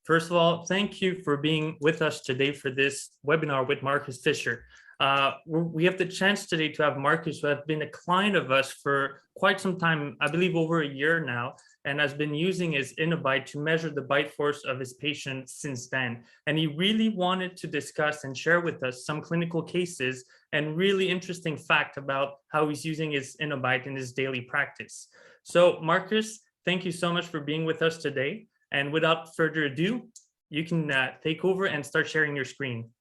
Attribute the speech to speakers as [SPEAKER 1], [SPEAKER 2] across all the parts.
[SPEAKER 1] First of all, thank you for being with us today for this webinar with Markus Fischer. We have the chance today to have Markus, who has been a client of us for quite some time, I believe over a year now, and has been using his Innobyte to measure the bite force of his patients since then. And he really wanted to discuss and share with us some clinical cases and really interesting fact about how he's using his Innobyte in his daily practice. So Markus, thank you so much for being with us today. And without further ado, you can take over and start sharing your screen.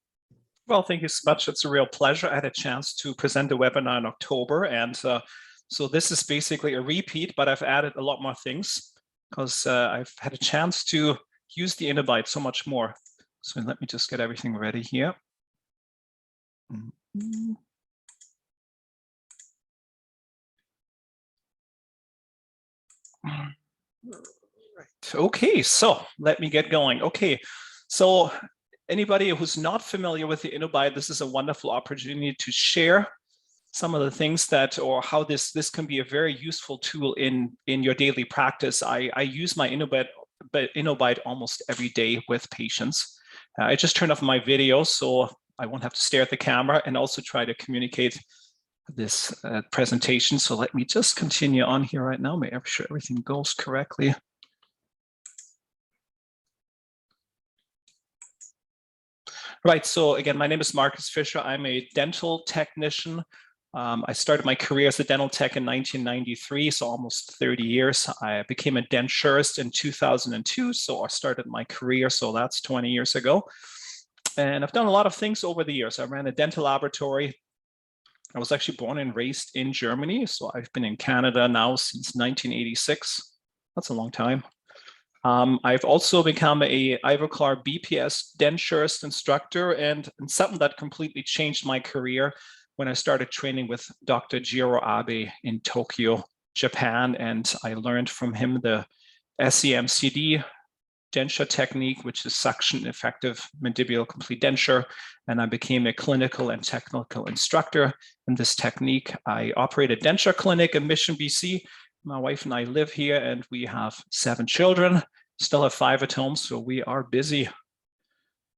[SPEAKER 2] Well, thank you so much. It's a real pleasure. I had a chance to present the webinar in October. And so this is basically a repeat, but I've added a lot more things because I've had a chance to use the Innobyte so much more. So let me just get everything ready here. Right. Okay, so let me get going. Okay, so anybody who's not familiar with the Innobyte, this is a wonderful opportunity to share some of the things that, or how this can be a very useful tool in your daily practice. I use my Innobyte almost every day with patients. I just turned off my video so I won't have to stare at the camera and also try to communicate this presentation. So let me just continue on here right now, make sure everything goes correctly. Right, so again, my name is Markus Fischer. I'm a dental technician. I started my career as a dental tech in 1993, so almost 30 years. I became a denturist in 2002, so I started my career, so that's 20 years ago. And I've done a lot of things over the years. I ran a dental laboratory. I was actually born and raised in Germany, so I've been in Canada now since 1986. That's a long time. I've also become a Ivoclar BPS denturist instructor, and something that completely changed my career when I started training with Dr. Jiro Abe in Tokyo, Japan, and I learned from him the SEMCD denture technique, which is suction effective mandibular complete denture, and I became a clinical and technical instructor in this technique. I operate a denture clinic in Mission, BC. My wife and I live here, and we have 7 children, still have 5 at home, so we are busy.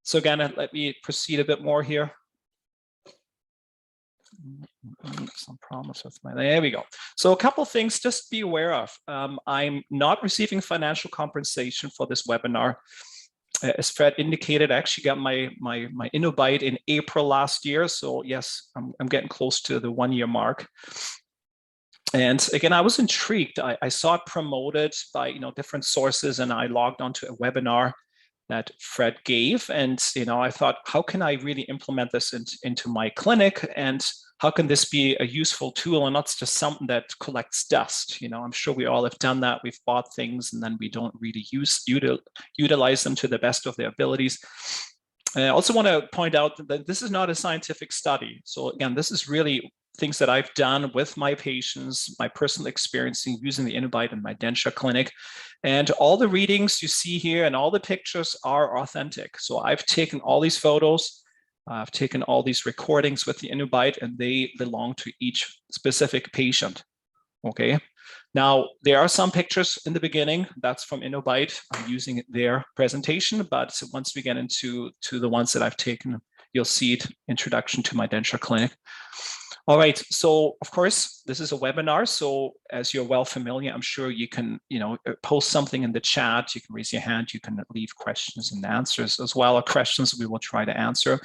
[SPEAKER 2] So again, let me proceed a bit more here. Some problems with my, there we go. So a couple of things just be aware of. I'm not receiving financial compensation for this webinar. As Fred indicated, I actually got my Innobyte in April last year. So yes, I'm getting close to the 1-year mark. And again, I was intrigued. I saw it promoted by different sources, and I logged onto a webinar that Fred gave. And I thought, how can I really implement this into my clinic? And how can this be a useful tool and not just something that collects dust? I'm sure we all have done that. We've bought things and then we don't really utilize them to the best of their abilities. And I also want to point out that this is not a scientific study. So again, this is really things that I've done with my patients, my personal experience using the Innobyte in my denture clinic. And all the readings you see here and all the pictures are authentic. So I've taken all these photos, I've taken all these recordings with the Innobyte, and they belong to each specific patient. Okay. Now, there are some pictures in the beginning. That's from Innobyte. I'm using their presentation, but once we get into the ones that I've taken, you'll see it, Introduction to My Denture Clinic. All right, so of course, this is a webinar. So as you're well familiar, I'm sure you can, post something in the chat. You can raise your hand. You can leave questions and answers as well, or questions we will try to answer.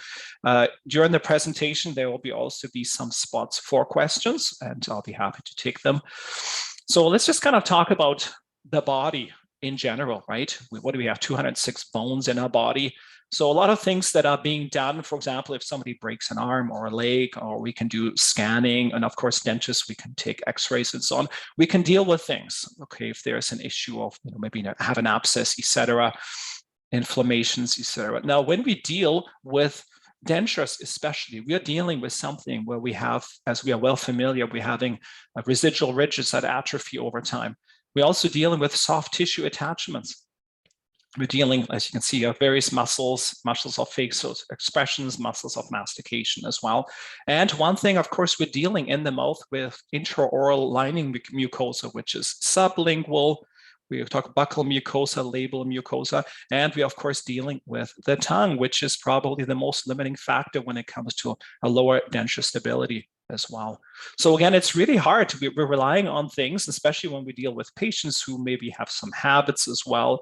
[SPEAKER 2] During the presentation, there will also be some spots for questions, and I'll be happy to take them. So let's just kind of talk about the body in general, right? What do we have? 206 bones in our body. So a lot of things that are being done, for example, if somebody breaks an arm or a leg, or we can do scanning, and of course, dentists, we can take x-rays and so on. We can deal with things, okay, if there's an issue of, maybe have an abscess, etc., inflammations, etc. Now, when we deal with dentures especially, we are dealing with something where we have, as we are well familiar, we're having residual ridges that atrophy over time. We're also dealing with soft tissue attachments. We're dealing, as you can see, of various muscles of facial expressions, muscles of mastication as well. And one thing, of course, we're dealing in the mouth with intraoral lining mucosa, which is sublingual, We talk buccal mucosa, labial mucosa, and we, of course, dealing with the tongue, which is probably the most limiting factor when it comes to a lower denture stability as well. So again, it's really hard. We're relying on things, especially when we deal with patients who maybe have some habits as well.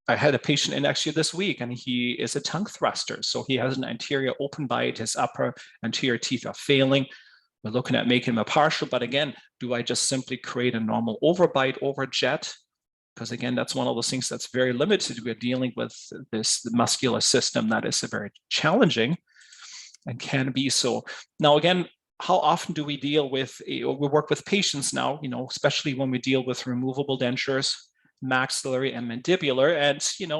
[SPEAKER 2] I had a patient in actually this week, and he is a tongue thruster. So he has an anterior open bite, his upper anterior teeth are failing. We're looking at making him a partial, but again, do I just simply create a normal overbite, overjet? Because again, that's one of those things that's very limited. We're dealing with this muscular system that is very challenging and can be so. Now, again, how often do we deal with, we work with patients now, especially when we deal with removable dentures, maxillary and mandibular. And,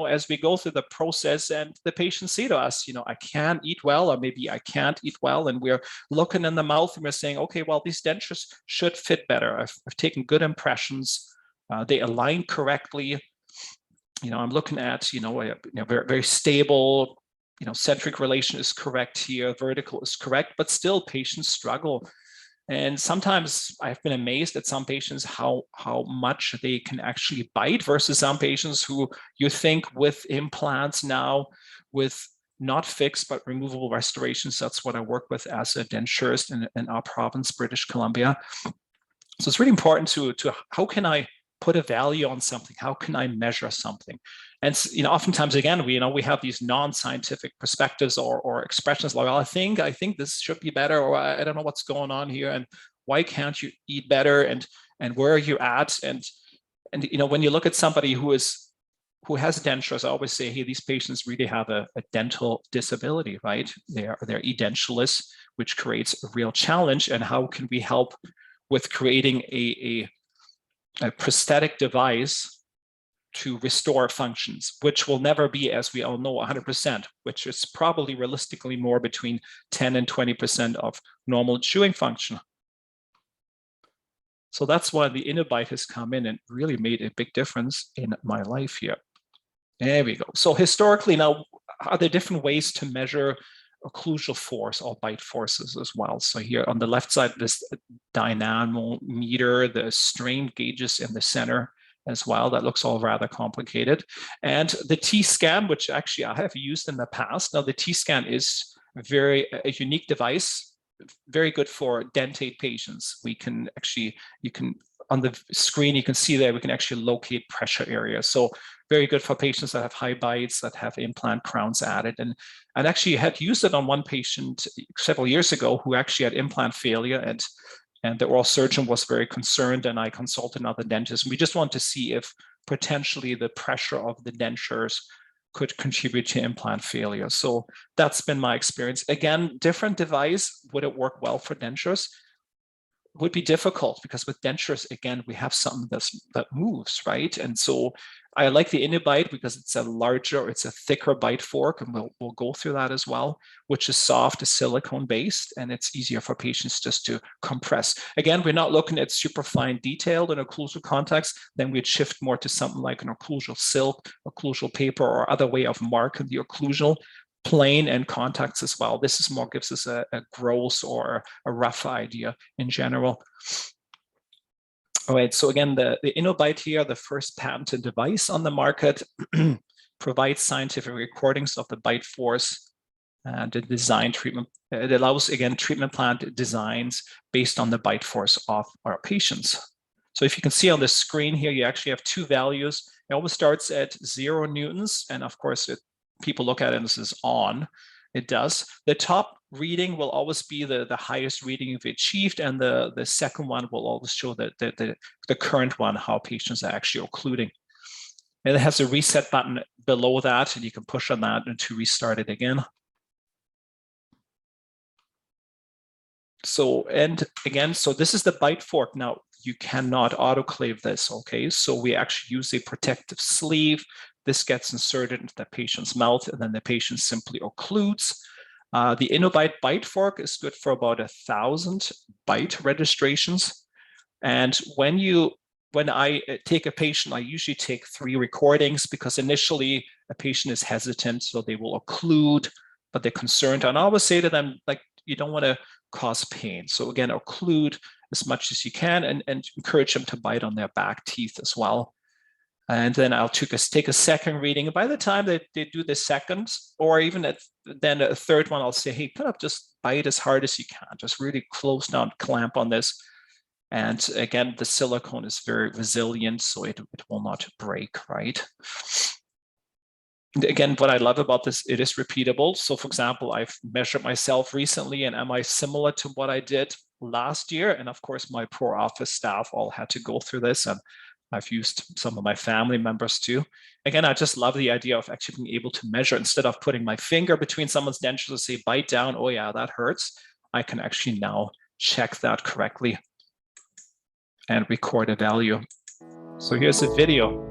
[SPEAKER 2] as we go through the process and the patients say to us, I can eat well, or maybe I can't eat well. And we're looking in the mouth and we're saying, okay, well, these dentures should fit better. I've taken good impressions. They align correctly. I'm looking at, a very, very stable, centric relation is correct here, vertical is correct, but still patients struggle. And sometimes I've been amazed at some patients how much they can actually bite versus some patients who you think with implants now, with not fixed but removable restorations. That's what I work with as a denturist in our province, British Columbia. So it's really important to how can I put a value on something? How can I measure something? And oftentimes, again, we have these non-scientific perspectives or expressions like, well, I think this should be better, or I don't know what's going on here, and why can't you eat better, and where are you at? And when you look at somebody who has dentures, I always say, hey, these patients really have a dental disability, right? They're edentulous, which creates a real challenge. And how can we help with creating a prosthetic device to restore functions, which will never be, as we all know, 100%, which is probably realistically more between 10 and 20% of normal chewing function. So that's why the Innobyte has come in and really made a big difference in my life here. There we go. So historically, now, are there different ways to measure occlusal force or bite forces as well? So here on the left side, this dynamometer, the strain gauges in the center as well. That looks all rather complicated. And the T-scan, which actually I have used in the past. Now the T-scan is a unique device, very good for dentate patients. You can on the screen, you can see there, we can actually locate pressure areas. So very good for patients that have high bites, that have implant crowns added. And actually had used it on one patient several years ago who actually had implant failure, and the oral surgeon was very concerned, and I consulted another dentist. We just want to see if potentially the pressure of the dentures could contribute to implant failure. So that's been my experience. Again, different device. Would it work well for dentures? Would be difficult, because with dentures, again, we have something that moves, right? And so I like the Innobyte because it's a thicker bite fork, and we'll go through that as well, which is soft, is silicone based, and it's easier for patients just to compress. Again, we're not looking at super fine detail in occlusal context. Then we'd shift more to something like an occlusal silk, occlusal paper, or other way of marking the occlusal plane and contacts as well. This is more gives us a gross or a rough idea in general. All right, so again, the Innobyte here, the first patented device on the market, provides scientific recordings of the bite force and the design treatment. It allows, again, treatment plan designs based on the bite force of our patients. So if you can see on the screen here, you actually have two values. It always starts at 0 newtons, and of course, people look at it and this is on. It does. The top reading will always be the highest reading you've achieved, and the second one will always show the current one, how patients are actually occluding. And it has a reset button below that, and you can push on that to restart it again. So, and again, so this is the bite fork. Now, you cannot autoclave this, okay? So we actually use a protective sleeve. This gets inserted into the patient's mouth, and then the patient simply occludes. The Innobyte bite fork is good for about 1,000 bite registrations. And when I take a patient, I usually take 3 recordings, because initially a patient is hesitant, so they will occlude, but they're concerned. And I always say to them, like, you don't want to cause pain. So again, occlude as much as you can, and encourage them to bite on their back teeth as well. And then I'll take a second reading. And by the time they do the second, or even then a third one, I'll say, hey, kind of just bite as hard as you can. Just really close down, clamp on this. And again, the silicone is very resilient, so it will not break, right? And again, what I love about this, it is repeatable. So for example, I've measured myself recently, and am I similar to what I did last year? And of course, my poor office staff all had to go through this, and I've used some of my family members too. Again, I just love the idea of actually being able to measure instead of putting my finger between someone's dentures and say, bite down, oh yeah, that hurts. I can actually now check that correctly and record a value. So here's a video.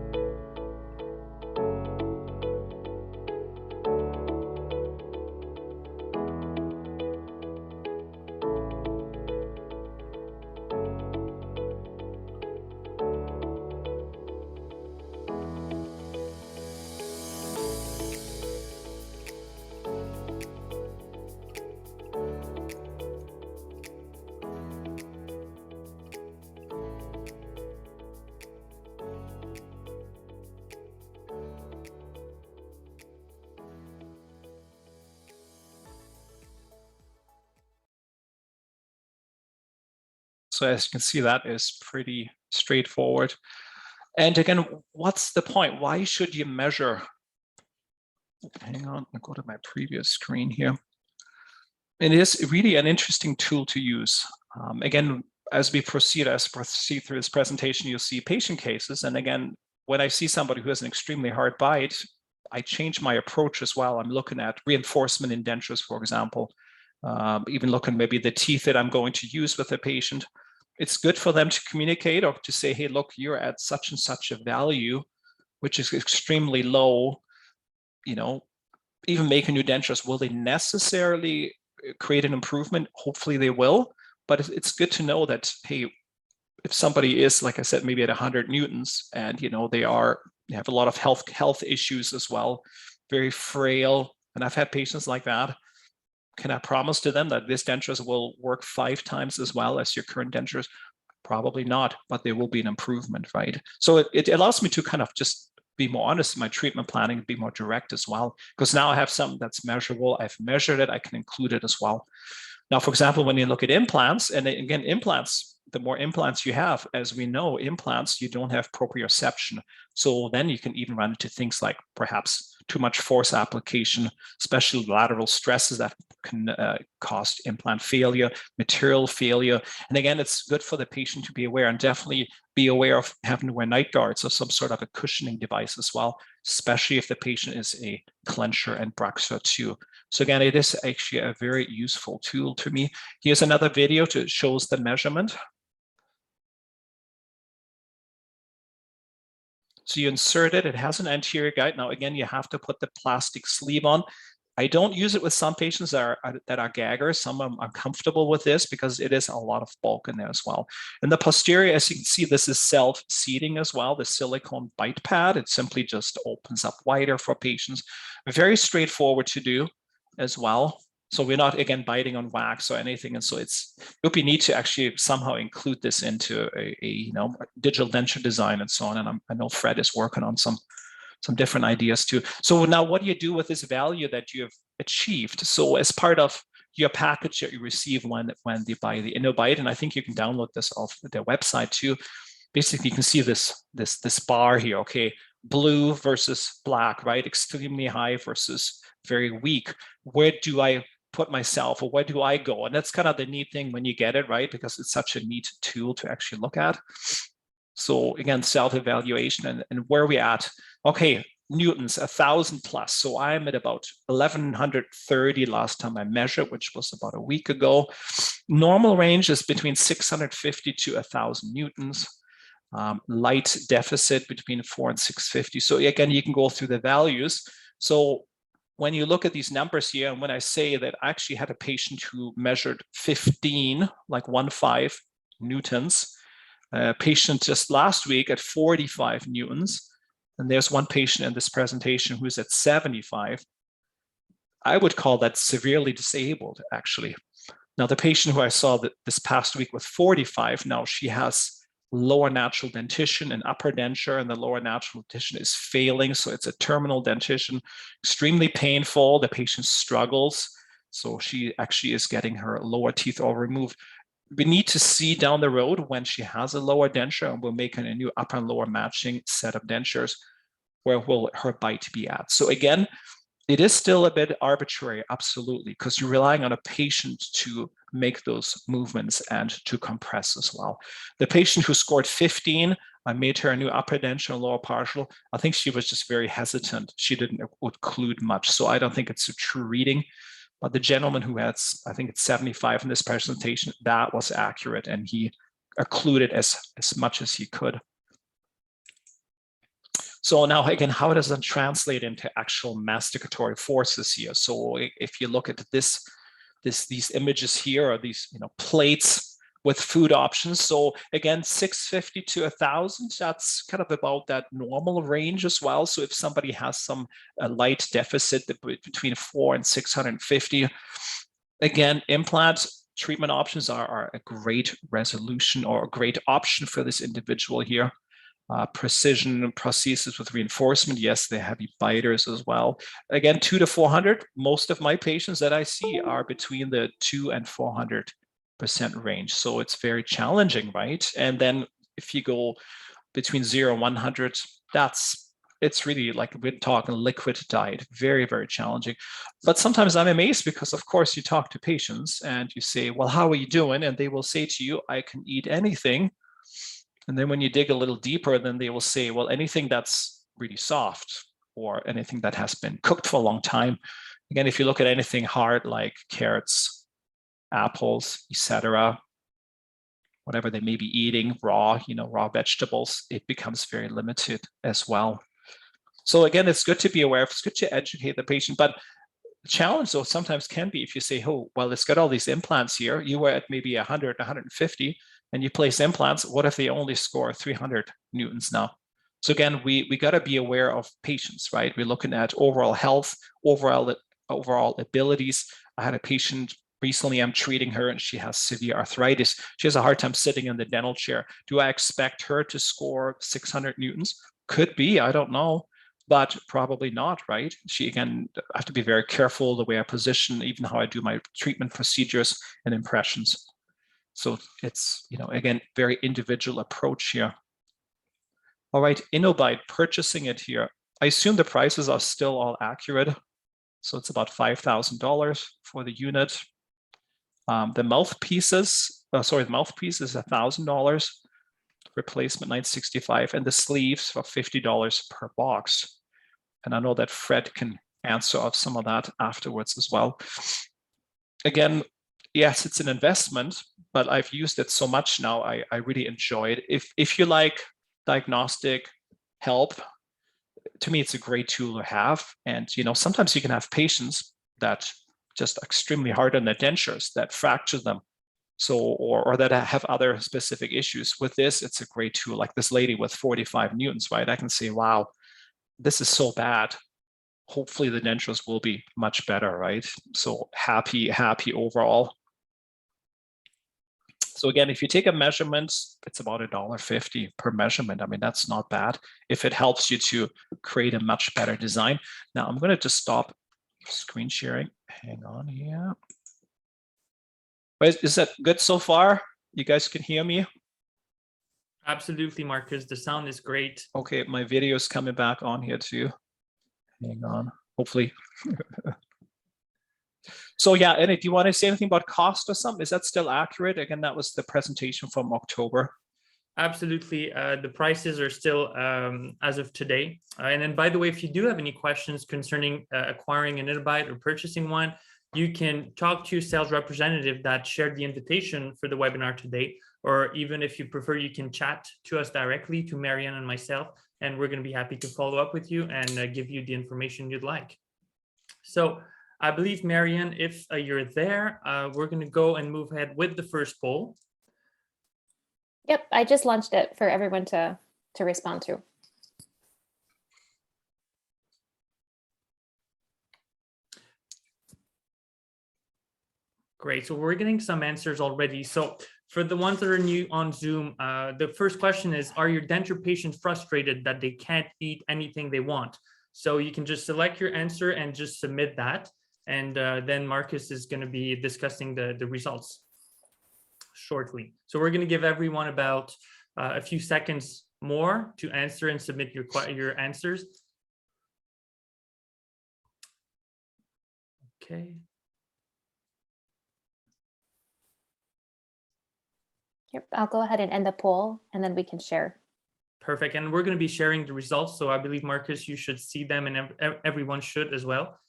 [SPEAKER 2] So as you can see, that is pretty straightforward. And again, what's the point? Why should you measure? Hang on, I'll go to my previous screen here. It is really an interesting tool to use. Again, as we proceed through this presentation, you'll see patient cases. And again, when I see somebody who has an extremely hard bite, I change my approach as well. I'm looking at reinforcement in dentures, for example, even looking maybe the teeth that I'm going to use with the patient. It's good for them to communicate or to say, hey, look, you're at such and such a value, which is extremely low. You know, even making new dentures, will they necessarily create an improvement? Hopefully they will, but it's good to know that, hey, if somebody is, like I said, maybe at 100 newtons and, you know, they have a lot of health issues as well, very frail. And I've had patients like that. Can I promise to them that this dentures will work 5 times as well as your current dentures? Probably not, but there will be an improvement, right? So it allows me to kind of just be more honest in my treatment planning, be more direct as well, because now I have something that's measurable. I've measured it, I can include it as well. Now, for example, when you look at implants, and again, implants, the more implants you have, as we know, implants, you don't have proprioception. So then you can even run into things like perhaps too much force application, especially lateral stresses that can cause implant failure, material failure. And again, it's good for the patient to be aware, and definitely be aware of having to wear night guards or some sort of a cushioning device as well, especially if the patient is a clencher and bruxer too. So again, it is actually a very useful tool to me. Here's another video that shows the measurement. So you insert it, it has an anterior guide. Now, again, you have to put the plastic sleeve on. I don't use it with some patients that are gaggers. Some of them are comfortable with this because it is a lot of bulk in there as well. And the posterior, as you can see, this is self-seating as well. The silicone bite pad, it simply just opens up wider for patients. Very straightforward to do as well. So we're not, again, biting on wax or anything. And so it would be neat to actually somehow include this into a digital denture design and so on. And I know Fred is working on some different ideas too. So now what do you do with this value that you have achieved? So as part of your package that you receive when you buy the Innobyte, and I think you can download this off their website too. Basically, you can see this bar here, okay? Blue versus black, right? Extremely high versus very weak. Where do I put myself, or where do I go? And that's kind of the neat thing when you get it, right? Because it's such a neat tool to actually look at. So again, self-evaluation and where are we at? Okay, newtons, 1,000 plus. So I'm at about 1,130 last time I measured, which was about a week ago. Normal range is between 650 to 1,000 newtons. Light deficit between 4 and 650. So again, you can go through the values. So when you look at these numbers here, and when I say that I actually had a patient who measured 15, like 1.5 newtons, a patient just last week at 45 newtons, and there's one patient in this presentation who's at 75. I would call that severely disabled, actually. Now, the patient who I saw this past week with 45, now she has lower natural dentition and upper denture, and the lower natural dentition is failing. So it's a terminal dentition, extremely painful. The patient struggles. So she actually is getting her lower teeth all removed. We need to see down the road when she has a lower denture, and we'll make a new upper and lower matching set of dentures. Where will her bite be at? So again, it is still a bit arbitrary, absolutely, because you're relying on a patient to make those movements and to compress as well. The patient who scored 15, I made her a new upper denture and lower partial. I think she was just very hesitant. She didn't occlude much. So I don't think it's a true reading. But the gentleman who had, I think it's 75 in this presentation, that was accurate, and he occluded as much as he could. So now again, how does that translate into actual masticatory forces here? So if you look at these images here, are these plates with food options. So again, 650 to 1,000, that's kind of about that normal range as well. So if somebody has some light deficit between 400 and 650, again, implant treatment options are a great resolution or a great option for this individual here. Precision prosthesis with reinforcement, yes, they're heavy biters as well. Again, 200 to 400. Most of my patients that I see are between the 200% and 400% range. So it's very challenging, right? And then if you go between 0 and 100, it's really like we're talking liquid diet, very, very challenging. But sometimes I'm amazed because, of course, you talk to patients and you say, well, how are you doing? And they will say to you, I can eat anything. And then when you dig a little deeper, then they will say, well, anything that's really soft or anything that has been cooked for a long time. Again, if you look at anything hard like carrots, apples, etc., whatever they may be eating, raw vegetables, it becomes very limited as well. So again, it's good to be aware. It's good to educate the patient. But the challenge, though, sometimes can be if you say, oh, well, it's got all these implants here. You were at maybe 100, 150. And you place implants, what if they only score 300 newtons now? So again, we got to be aware of patients, right? We're looking at overall health, overall abilities. I had a patient recently, I'm treating her, and she has severe arthritis. She has a hard time sitting in the dental chair. Do I expect her to score 600 newtons? Could be, I don't know, but probably not, right? Again, I have to be very careful the way I position, even how I do my treatment procedures and impressions. So it's, again, very individual approach here. All right, Innobyte, purchasing it here. I assume the prices are still all accurate. So it's about $5,000 for the unit. The mouthpiece is $1,000, replacement $965, and the sleeves for $50 per box. And I know that Fred can answer of some of that afterwards as well. Again, yes, it's an investment, but I've used it so much now, I really enjoy it. If you like diagnostic help, to me, it's a great tool to have. And, sometimes you can have patients that just extremely hard on their dentures, that fracture them. So, or that have other specific issues. With this, it's a great tool. Like this lady with 45 newtons, right? I can say, wow, this is so bad. Hopefully the dentures will be much better, right? So happy overall. So again, if you take a measurement, it's about $1.50 per measurement. I mean, that's not bad if it helps you to create a much better design. Now I'm going to just stop screen sharing. Hang on here. Is that good so far? You guys can hear me?
[SPEAKER 1] Absolutely, Markus. The sound is great.
[SPEAKER 2] Okay, my video is coming back on here too. Hang on, hopefully. So yeah, and if you want to say anything about cost or something, is that still accurate? Again, that was the presentation from October.
[SPEAKER 1] Absolutely. The prices are still as of today. And then, by the way, if you do have any questions concerning acquiring an Innobyte or purchasing one, you can talk to your sales representative that shared the invitation for the webinar today. Or even if you prefer, you can chat to us directly, to Marianne and myself, and we're going to be happy to follow up with you and give you the information you'd like. So I believe, Marianne, if you're there, we're going to go and move ahead with the first poll.
[SPEAKER 3] Yep, I just launched it for everyone to respond to.
[SPEAKER 1] Great. So we're getting some answers already. So For the ones that are new on Zoom, the first question is, are your denture patients frustrated that they can't eat anything they want? So you can just select your answer and just submit that. And then Markus is going to be discussing the results shortly. So we're going to give everyone about a few seconds more to answer and submit your answers. Okay.
[SPEAKER 3] Yep, I'll go ahead and end the poll and then we can share.
[SPEAKER 1] Perfect. And we're going to be sharing the results. So I believe, Markus, you should see them and everyone should as well.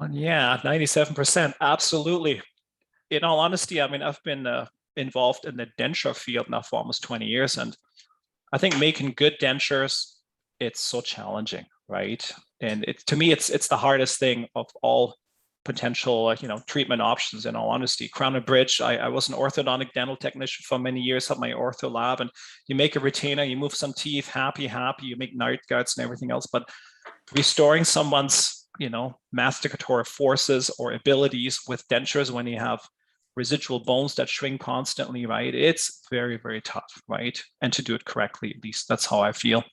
[SPEAKER 2] Yeah, 97%. Absolutely. In all honesty, I mean, I've been involved in the denture field now for almost 20 years. And I think making good dentures, it's so challenging, right? And to me, it's the hardest thing of all potential, treatment options. In all honesty, crown and bridge. I was an orthodontic dental technician for many years, had my ortho lab, and you make a retainer, you move some teeth, happy, you make night guards and everything else. But restoring someone's, masticatory forces or abilities with dentures when you have residual bones that shrink constantly, right? It's very, very tough, right? And to do it correctly, at least that's how I feel,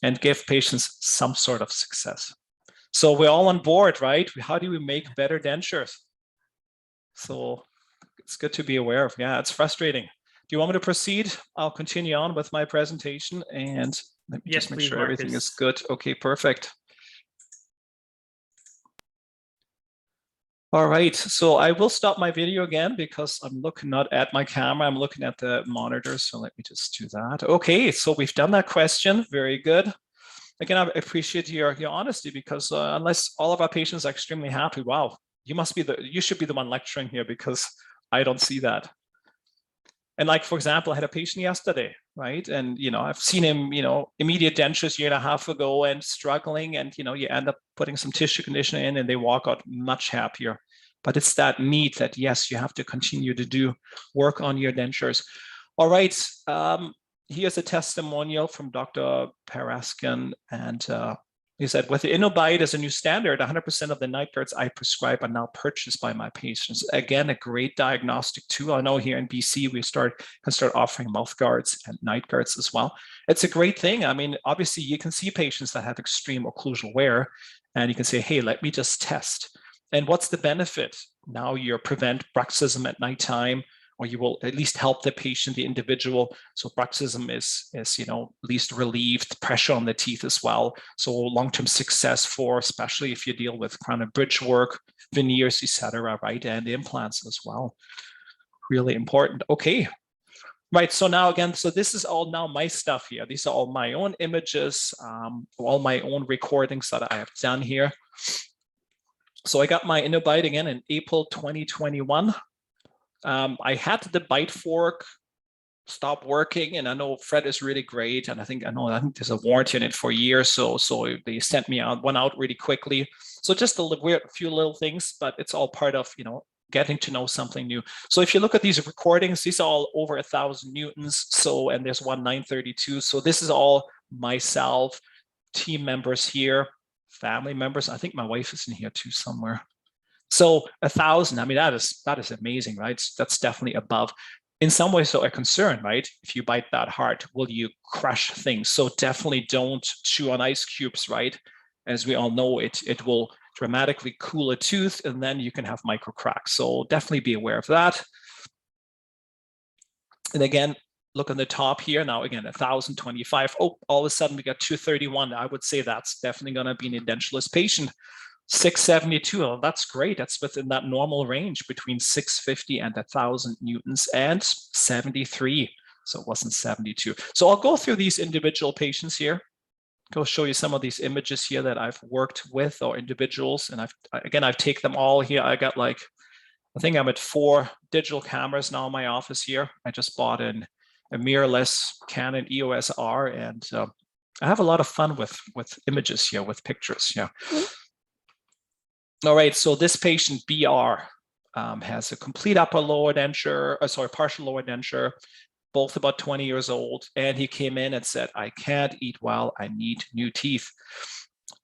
[SPEAKER 2] and give patients some sort of success. So we're all on board, right? How do we make better dentures? So it's good to be aware of. Yeah, it's frustrating. Do you want me to proceed? I'll continue on with my presentation, and let me just make sure everything is good. Okay, perfect. All right, so I will stop my video again because I'm looking not at my camera, I'm looking at the monitor. So let me just do that. Okay, so we've done that question. Very good. Again, I appreciate your honesty, because unless all of our patients are extremely happy, wow, you should be the one lecturing here, because I don't see that. And like, for example, I had a patient yesterday, right? And, I've seen him, immediate dentures 1.5 years ago and struggling, and, you end up putting some tissue conditioner in and they walk out much happier. But it's that need that, yes, you have to continue to do work on your dentures. All right. Here's a testimonial from Dr. Paraskin, and he said, with the Innobyte as a new standard, 100% of the night guards I prescribe are now purchased by my patients. Again, a great diagnostic tool. I know here in BC, we can start offering mouth guards and night guards as well. It's a great thing. I mean, obviously, you can see patients that have extreme occlusal wear, and you can say, hey, let me just test. And what's the benefit? Now you prevent bruxism at nighttime, or you will at least help the patient, the individual. So bruxism is least relieved, pressure on the teeth as well. So long-term success for, especially if you deal with crown and bridge work, veneers, etc., right, and implants as well. Really important. Okay. Right, so now again, so this is all now my stuff here. These are all my own images, all my own recordings that I have done here. So I got my Innobyte again in April 2021. I had the bite fork stop working, and I know Fred is really great, and I think there's a warranty on it for years, so they sent me one out really quickly. So just a few little things, but it's all part of getting to know something new. So if you look at these recordings, these are all over 1,000 newtons. So, and there's one 932. So this is all myself, team members here, family members. I think my wife is in here too somewhere. So 1,000, I mean, that is amazing, right? That's definitely above. In some ways, so a concern, right? If you bite that hard, will you crush things? So definitely don't chew on ice cubes, right? As we all know, it will dramatically cool a tooth, and then you can have micro cracks. So definitely be aware of that. And again, look on the top here. Now, again, 1,025. Oh, all of a sudden we got 231. I would say that's definitely going to be an edentulous patient. 672, oh, that's great. That's within that normal range between 650 and 1,000 newtons, and 73. So it wasn't 72. So I'll go through these individual patients here. Go show you some of these images here that I've worked with, or individuals. And I've taken them all here. I got I think I'm at 4 digital cameras now in my office here. I just bought a mirrorless Canon EOS R, and I have a lot of fun with images here, with pictures. Yeah. All right, so this patient, BR, has a complete upper lower denture, partial lower denture, both about 20 years old. And he came in and said, I can't eat well, I need new teeth.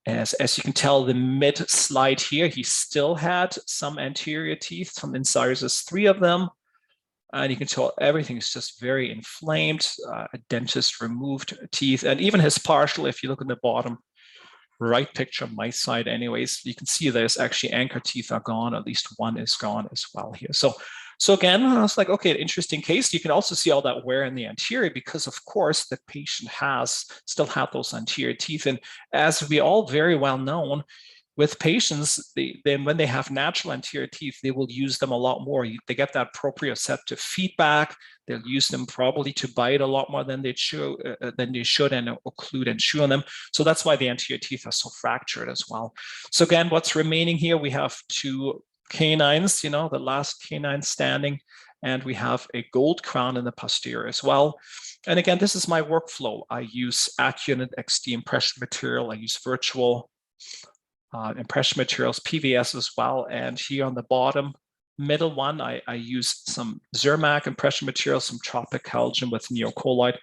[SPEAKER 2] As you can tell, the mid slide here, he still had some anterior teeth, some incisors, 3 of them. And you can tell everything is just very inflamed. A dentist removed teeth, and even his partial, if you look at the bottom right picture on my side anyways, you can see there's actually anchor teeth are gone. At least one is gone as well here. So again, I was like, okay, an interesting case. You can also see all that wear in the anterior because, of course, the patient still have those anterior teeth. And as we all very well know, with patients, then when they have natural anterior teeth, they will use them a lot more. They get that proprioceptive feedback. They'll use them probably to bite a lot more than they should and occlude and chew on them. So that's why the anterior teeth are so fractured as well. So again, what's remaining here? We have 2 canines, the last canine standing, and we have a gold crown in the posterior as well. And again, this is my workflow. I use Accunate XD impression material. I use virtual impression materials, PVS as well. And here on the bottom, middle one, I use some Zermac impression materials, some Tropicalgin with neocolloid.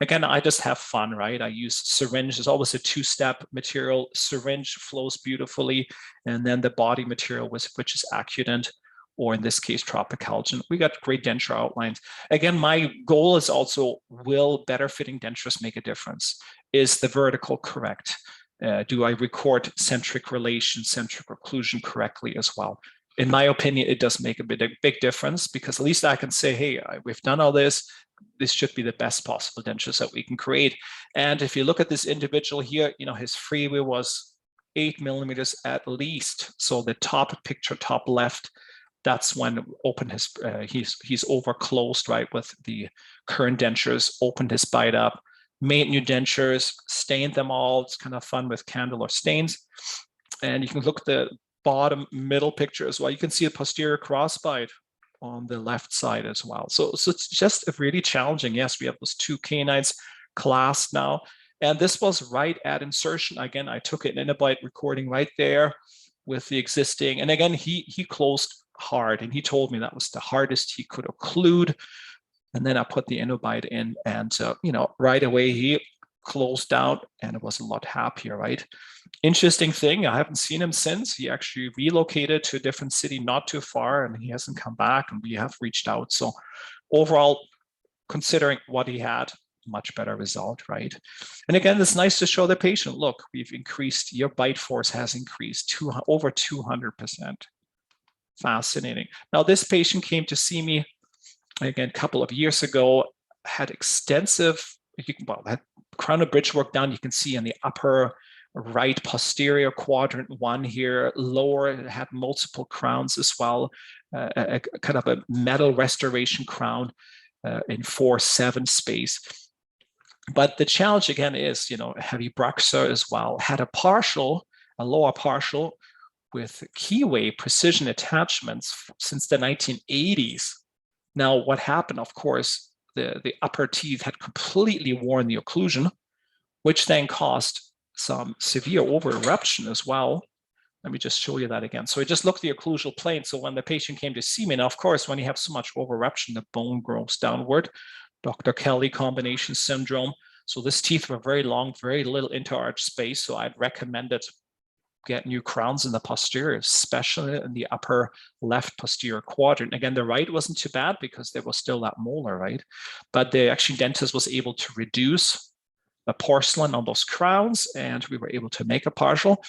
[SPEAKER 2] Again, I just have fun, right? I use syringe. There's always a 2-step material. Syringe flows beautifully. And then the body material, which is Accunate, or in this case, Tropicalgin. We got great denture outlines. Again, my goal is also, will better fitting dentures make a difference? Is the vertical correct? Do I record centric relation, centric occlusion correctly as well? In my opinion, it does make a big difference, because at least I can say, hey, we've done all this. This should be the best possible dentures that we can create. And if you look at this individual here, his freeway was 8 millimeters at least. So the top picture, top left, that's when he's over closed, right, with the current dentures, opened his bite up, made new dentures, stained them all. It's kind of fun with candle or stains. And you can look at the bottom middle picture as well. You can see a posterior crossbite on the left side as well. So it's just really challenging. Yes, we have those 2 canines clasped now. And this was right at insertion. Again, I took an Innobyte recording right there with the existing. And again, he closed hard, and he told me that was the hardest he could occlude. And then I put the Innobyte in, and right away he closed out, and it was a lot happier, right? Interesting thing, I haven't seen him since. He actually relocated to a different city not too far, and he hasn't come back, and we have reached out. So overall, considering what he had, much better result, right? And again, it's nice to show the patient, look, we've increased, your bite force has increased over 200%. Fascinating. Now, this patient came to see me again a couple of years ago, had extensive, had crown and bridge work done. You can see in the upper right posterior quadrant 1 here, lower, it had multiple crowns as well, a kind of a metal restoration crown in 4-7 space. But the challenge again is, heavy bruxa as well, had a lower partial with keyway precision attachments since the 1980s. Now, what happened, of course, the upper teeth had completely worn the occlusion, which then caused some severe over-eruption as well. Let me just show you that again. So I just looked at the occlusal plane. So when the patient came to see me, now, of course, when you have so much over-eruption, the bone grows downward. Dr. Kelly combination syndrome. So this teeth were very long, very little interarch space. So I'd recommended get new crowns in the posterior, especially in the upper left posterior quadrant. Again, the right wasn't too bad because there was still that molar, right? But the actually dentist was able to reduce the porcelain on those crowns, and we were able to make a partial.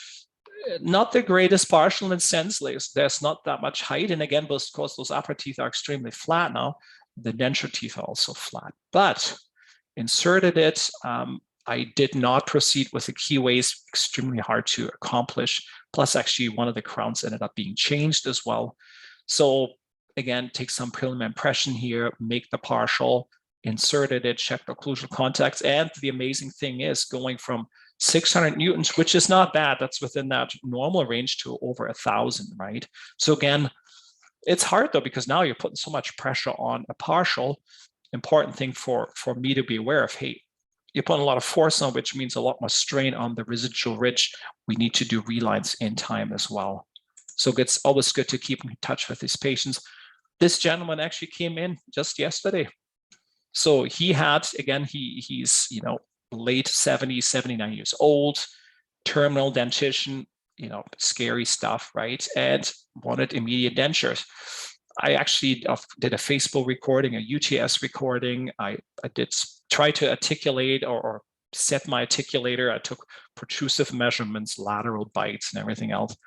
[SPEAKER 2] Not the greatest partial in sense, there's not that much height. And again, because those upper teeth are extremely flat now, the denture teeth are also flat. But inserted it, I did not proceed with the keyways, extremely hard to accomplish. Plus, actually, one of the crowns ended up being changed as well. So again, take some preliminary impression here, make the partial, inserted it, checked occlusal contacts. And the amazing thing is going from 600 newtons, which is not bad. That's within that normal range, to over 1,000, right? So again, it's hard though, because now you're putting so much pressure on a partial. Important thing for me to be aware of, hey, you put a lot of force on, which means a lot more strain on the residual ridge. We need to do relines in time as well. So it's always good to keep in touch with these patients. This gentleman actually came in just yesterday. So he had, again, he's late 70s, 79 years old, terminal dentition, scary stuff, right? And wanted immediate dentures. I actually did a Facebook recording, a UTS recording. I did try to articulate or set my articulator. I took protrusive measurements, lateral bites, and everything else. It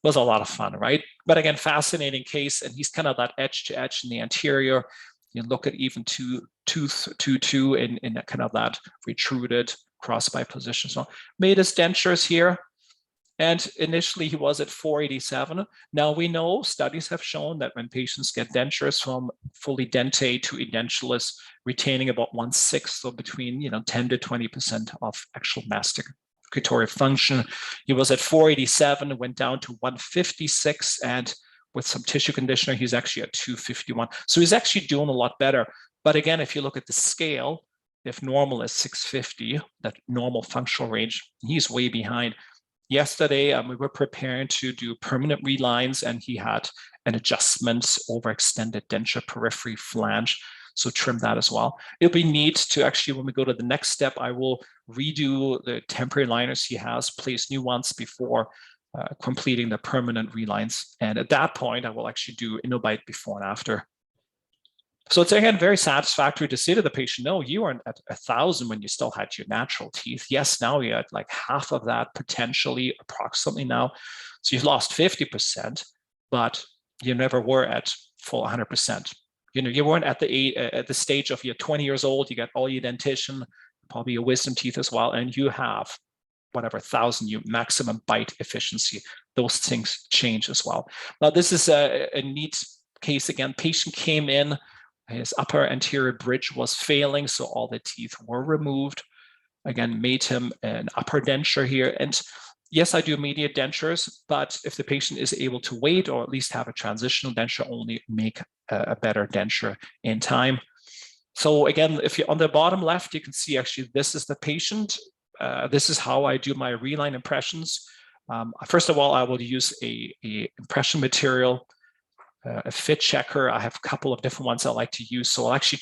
[SPEAKER 2] was a lot of fun, right? But again, fascinating case, and he's kind of that edge to edge in the anterior. You look at even tooth 2 in kind of that retruded cross-bite position. So made his dentures here. And initially he was at 487. Now we know studies have shown that when patients get dentures from fully dentate to edentulous, retaining about 1/6, so between 10 to 20% of actual masticatory function. He was at 487, went down to 156, and with some tissue conditioner, he's actually at 251. So he's actually doing a lot better. But again, if you look at the scale, if normal is 650, that normal functional range, he's way behind. Yesterday, we were preparing to do permanent relines, and he had an adjustment overextended denture periphery flange. So trim that as well. It'll be neat to actually, when we go to the next step, I will redo the temporary liners he has, place new ones before completing the permanent relines. And at that point, I will actually do Innobyte before and after. So it's again very satisfactory to say to the patient, no, you weren't at 1,000 when you still had your natural teeth. Yes, now you're at like half of that, potentially approximately now. So you've lost 50%, but you never were at full 100%. You weren't at the stage of you're 20 years old, you got all your dentition, probably your wisdom teeth as well, and you have whatever 1,000 you maximum bite efficiency. Those things change as well. Now this is a neat case again. Patient came in. His upper anterior bridge was failing, so all the teeth were removed. Again, made him an upper denture here. And yes, I do immediate dentures, but if the patient is able to wait or at least have a transitional denture, only make a better denture in time. So again, if you're on the bottom left, you can see actually this is the patient. This is how I do my reline impressions. First of all, I will use a impression material, a fit checker. I have a couple of different ones I like to use. So I'll actually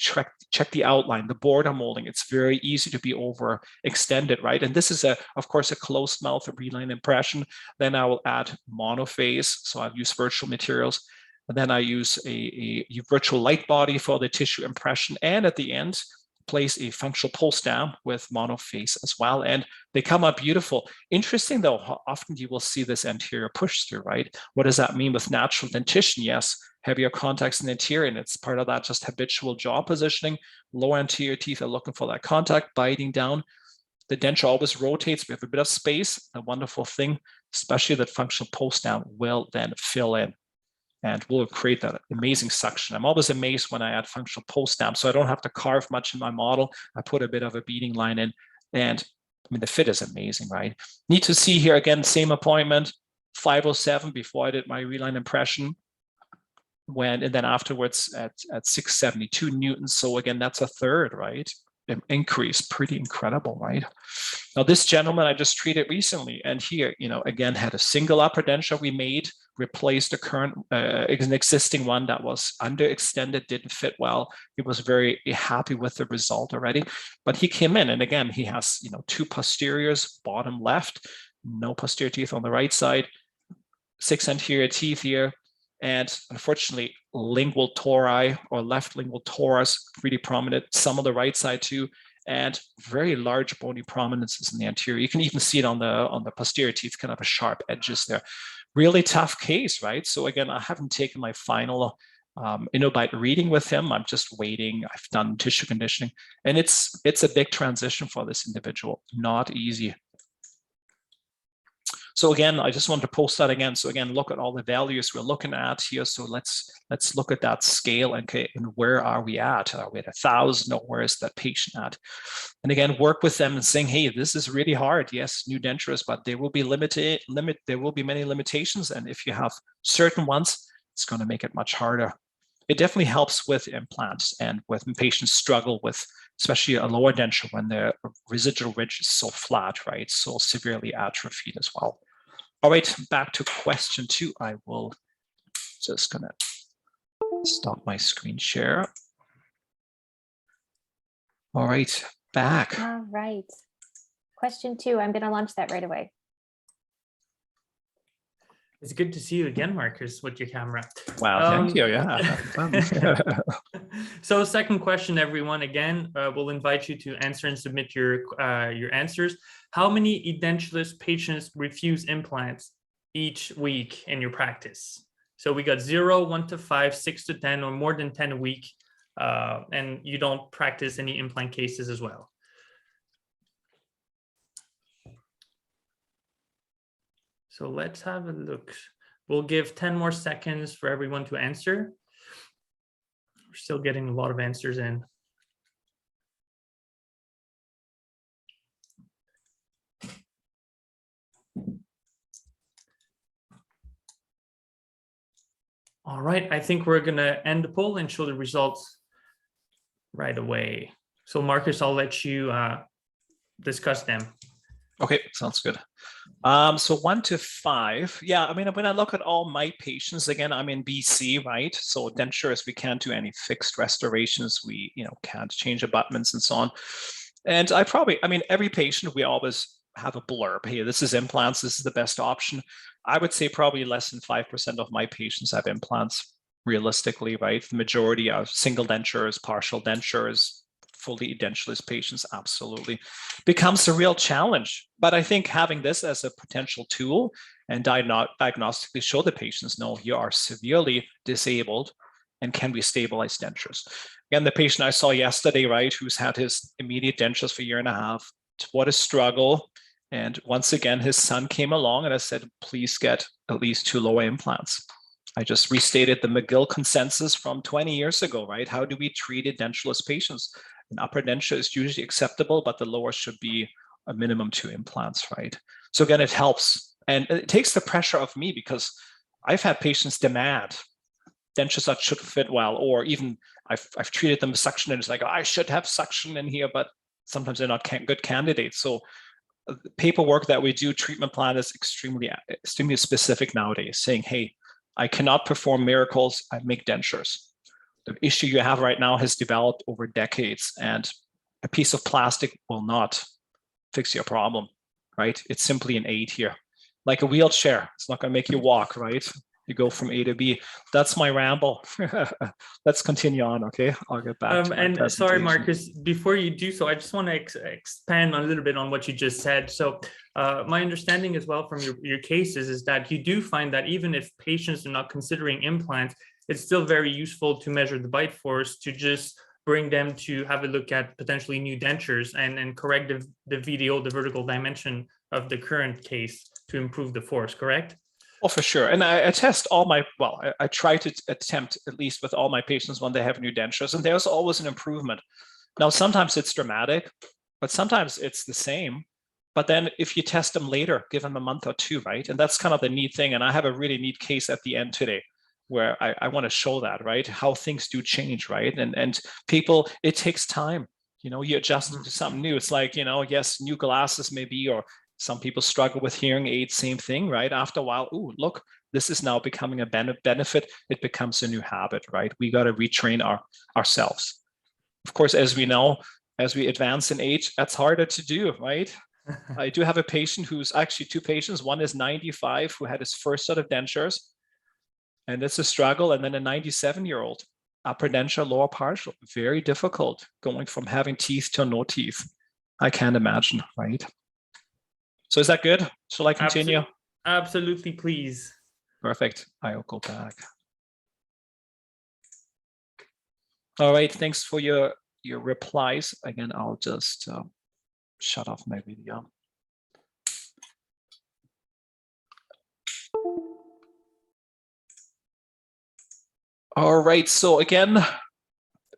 [SPEAKER 2] check the outline, the border molding. It's very easy to be overextended, right? And this is, of course, a closed mouth reline impression. Then I will add monophase. So I've used virtual materials. And then I use a virtual light body for the tissue impression. And at the end, place a functional pulse down with monophase as well. And they come out beautiful. Interesting though, how often you will see this anterior push through, right? What does that mean with natural dentition? Yes, heavier contacts in the anterior, and it's part of that just habitual jaw positioning. Lower anterior teeth are looking for that contact, biting down. The denture always rotates. We have a bit of space. A wonderful thing, especially that functional pulse down will then fill in. And we'll create that amazing suction. I'm always amazed when I add functional pulse down, so I don't have to carve much in my model. I put a bit of a beading line in, and I mean, the fit is amazing, right? Need to see here again, same appointment, 507 before I did my reline impression, and then afterwards at 672 newtons. So again, that's a third, right? An increase, pretty incredible, right? Now this gentleman I just treated recently, and here, again, had a single upper denture we made, replaced the current, an existing one that was underextended, didn't fit well. He was very happy with the result already, but he came in, and again, he has, 2 posteriors, bottom left, no posterior teeth on the right side, 6 anterior teeth here, and unfortunately, lingual tori or left lingual torus really prominent, some on the right side too, and very large bony prominences in the anterior. You can even see it on the posterior teeth, kind of a sharp edges there. Really tough case, right? So again, I haven't taken my final Innobyte reading with him. I'm just waiting. I've done tissue conditioning, and it's a big transition for this individual. Not easy. So again, I just want to post that again. So again, look at all the values we're looking at here. So let's look at that scale, and where are we at? Are we at 1,000, or where is that patient at? And again, work with them and saying, hey, this is really hard. Yes, new dentures, but there will be there will be many limitations. And if you have certain ones, it's going to make it much harder. It definitely helps with implants and when patients struggle with, especially a lower denture when the residual ridge is so flat, right? So severely atrophied as well. All right, back to question 2. I will just gonna stop my screen share. All right, back.
[SPEAKER 3] All right. Question 2, I'm gonna launch that right away.
[SPEAKER 1] It's good to see you again, Markus, with your camera.
[SPEAKER 2] Wow, thank you. Yeah.
[SPEAKER 1] So second question, everyone. Again, we'll invite you to answer and submit your answers. How many edentulous patients refuse implants each week in your practice? So we got 0, 1 to 5, 6 to 10, or more than 10 a week. And you don't practice any implant cases as well. So let's have a look. We'll give 10 more seconds for everyone to answer. We're still getting a lot of answers in. All right, I think we're gonna end the poll and show the results right away. So Markus, I'll let you discuss them.
[SPEAKER 2] Okay, sounds good. So 1 to 5, yeah, I mean, when I look at all my patients, again, I'm in BC, right? So dentures, we can't do any fixed restorations. We, can't change abutments and so on. And I mean, every patient, we always have a blurb. Hey, this is implants. This is the best option. I would say probably less than 5% of my patients have implants, realistically, right? The majority are single dentures, partial dentures, fully edentulous patients, absolutely. Becomes a real challenge. But I think having this as a potential tool and diagnostically show the patients, no, you are severely disabled and can we stabilize dentures? Again, the patient I saw yesterday, right, who's had his immediate dentures for a year and a half, what a struggle. And once again, his son came along and I said, please get at least 2 lower implants. I just restated the McGill consensus from 20 years ago, right? How do we treat edentulous patients? An upper denture is usually acceptable, but the lower should be a minimum 2 implants, right? So again, it helps. And it takes the pressure off me because I've had patients demand dentures that should fit well, or even I've treated them with suction and it's like, oh, I should have suction in here, but sometimes they're not good candidates. So the paperwork that we do, treatment plan is extremely specific nowadays, saying, hey, I cannot perform miracles, I make dentures. The issue you have right now has developed over decades, and a piece of plastic will not fix your problem, right? It's simply an aid here. Like a wheelchair, it's not going to make you walk, right? You go from A to B. That's my ramble. Let's continue on, okay? I'll get back to my
[SPEAKER 1] and sorry,
[SPEAKER 2] presentation.
[SPEAKER 1] Markus, before you do so, I just want to expand on a little bit on what you just said. So my understanding as well from your cases is that you do find that even if patients are not considering implants, it's still very useful to measure the bite force to just bring them to have a look at potentially new dentures and correct the VDO, the vertical dimension of the current case to improve the force, correct?
[SPEAKER 2] Oh, for sure. And I test all my, I try to attempt at least with all my patients when they have new dentures, and there's always an improvement. Now, sometimes it's dramatic, but sometimes it's the same. But then if you test them later, give them a month or 2, right? And that's kind of the neat thing. And I have a really neat case at the end today where I want to show that, right? How things do change, right? And people, it takes time. You adjust to something new. It's like, yes, new glasses maybe, or some people struggle with hearing aids, same thing, right? After a while, ooh, look, this is now becoming a benefit. It becomes a new habit, right? We got to retrain ourselves. Of course, as we know, as we advance in age, that's harder to do, right? I do have a patient who's actually 2 patients. One is 95 who had his first set of dentures, and it's a struggle. And then a 97-year-old, upper denture, lower partial, very difficult going from having teeth to no teeth. I can't imagine, right? So is that good? Shall I continue?
[SPEAKER 1] Absolutely, please.
[SPEAKER 2] Perfect. I'll go back. All right, thanks for your replies. Again, I'll just shut off my video. All right, so again,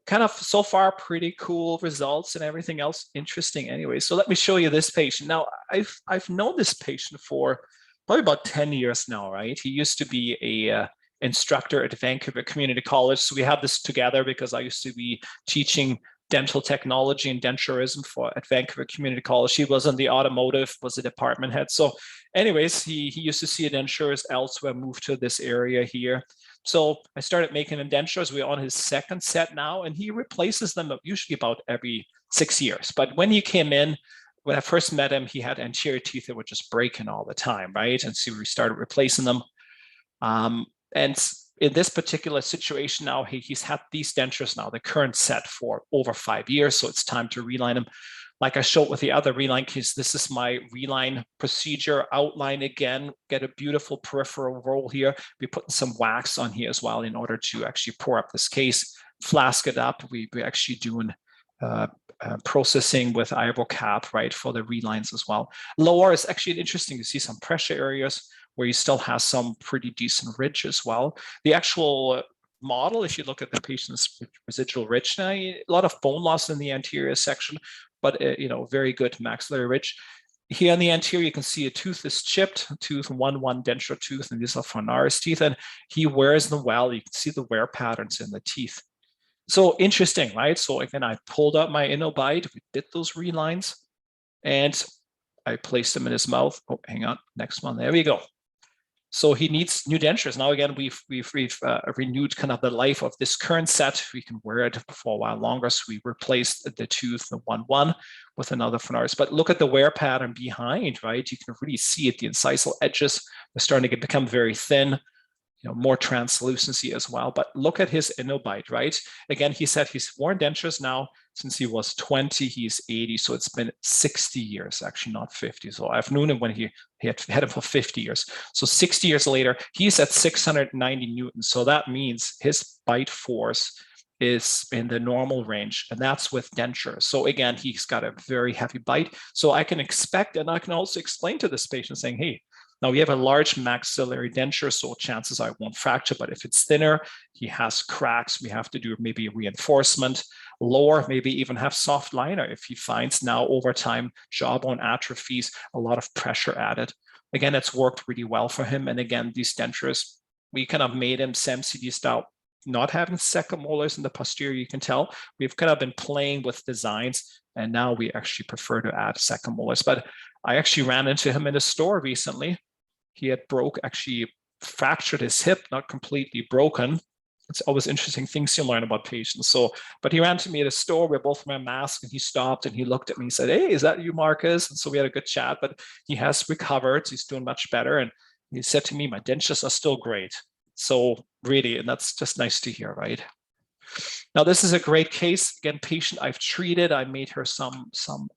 [SPEAKER 2] kind of so far pretty cool results and everything else interesting anyway. So let me show you this patient. Now, I've known this patient for probably about 10 years now, right? He used to be a instructor at Vancouver Community College. So we have this together because I used to be teaching dental technology and denturism at Vancouver Community College. He was in the automotive, was a department head. So anyways, he used to see dentures elsewhere, moved to this area here. So I started making him dentures. We're on his 2nd set now, and he replaces them usually about every 6 years. But when he came in, when I first met him, he had anterior teeth that were just breaking all the time, right? And so we started replacing them. And in this particular situation now, he's had these dentures now, the current set for over 5 years, so it's time to reline them. Like I showed with the other reline case, this is my reline procedure outline again, get a beautiful peripheral roll here. We're putting some wax on here as well in order to actually pour up this case, flask it up. We're actually doing processing with iRocap, right, for the relines as well. Lower is actually interesting. You see some pressure areas where you still have some pretty decent ridge as well. The actual model, if you look at the patient's residual ridge, now a lot of bone loss in the anterior section, but very good maxillary ridge. Here in the anterior, you can see a tooth is chipped, tooth 1-1 denture tooth, and these are Fornaris teeth, and he wears them well. You can see the wear patterns in the teeth. So interesting, right? So again, I pulled up my Innobyte, we did those relines, and I placed them in his mouth. Oh, hang on, next one, there we go. So he needs new dentures. Now, again, we've renewed kind of the life of this current set. We can wear it for a while longer. So we replaced the tooth, the 1-1, with another Fornaris. But look at the wear pattern behind, right? You can really see it. The incisal edges are starting to become very thin, more translucency as well. But look at his Innobyte, right? Again, he said he's worn dentures now since he was 20, he's 80. So it's been 60 years, actually not 50. So I've known him when he had him for 50 years. So 60 years later, he's at 690 Newtons. So that means his bite force is in the normal range, and that's with denture. So again, he's got a very heavy bite. So I can expect, and I can also explain to this patient saying, hey, now we have a large maxillary denture, so chances I won't fracture, but if it's thinner, he has cracks, we have to do maybe reinforcement. Lower, maybe even have soft liner if he finds now over time jawbone atrophies, a lot of pressure added. Again, it's worked really well for him. And again, these dentures, we kind of made him SEM-CD style, not having second molars in the posterior, you can tell. We've kind of been playing with designs, and now we actually prefer to add second molars. But I actually ran into him in a store recently. He had actually fractured his hip, not completely broken. It's always interesting things you learn about patients. So, but he ran to me at a store. We're both wearing masks, and he stopped and he looked at me and said, hey, is that you, Markus? And so we had a good chat, but he has recovered. He's doing much better. And he said to me, my dentures are still great. So really, and that's just nice to hear, right? Now, this is a great case. Again, patient I've treated. I made her some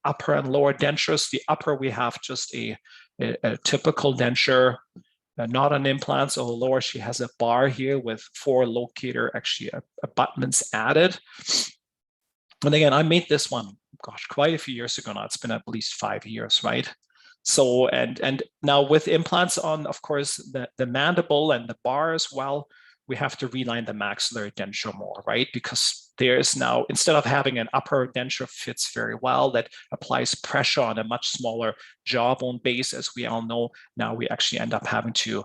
[SPEAKER 2] upper and lower dentures. The upper, we have just a typical denture, not an implant. So lower, she has a bar here with 4 locator, actually abutments added. And again, I made this one, gosh, quite a few years ago now. It's been at least 5 years, right? So, and now with implants on, of course, the mandible and the bar as well, we have to reline the maxillary denture more, right? Because there's now, instead of having an upper denture fits very well, that applies pressure on a much smaller jawbone base, as we all know, now we actually end up having to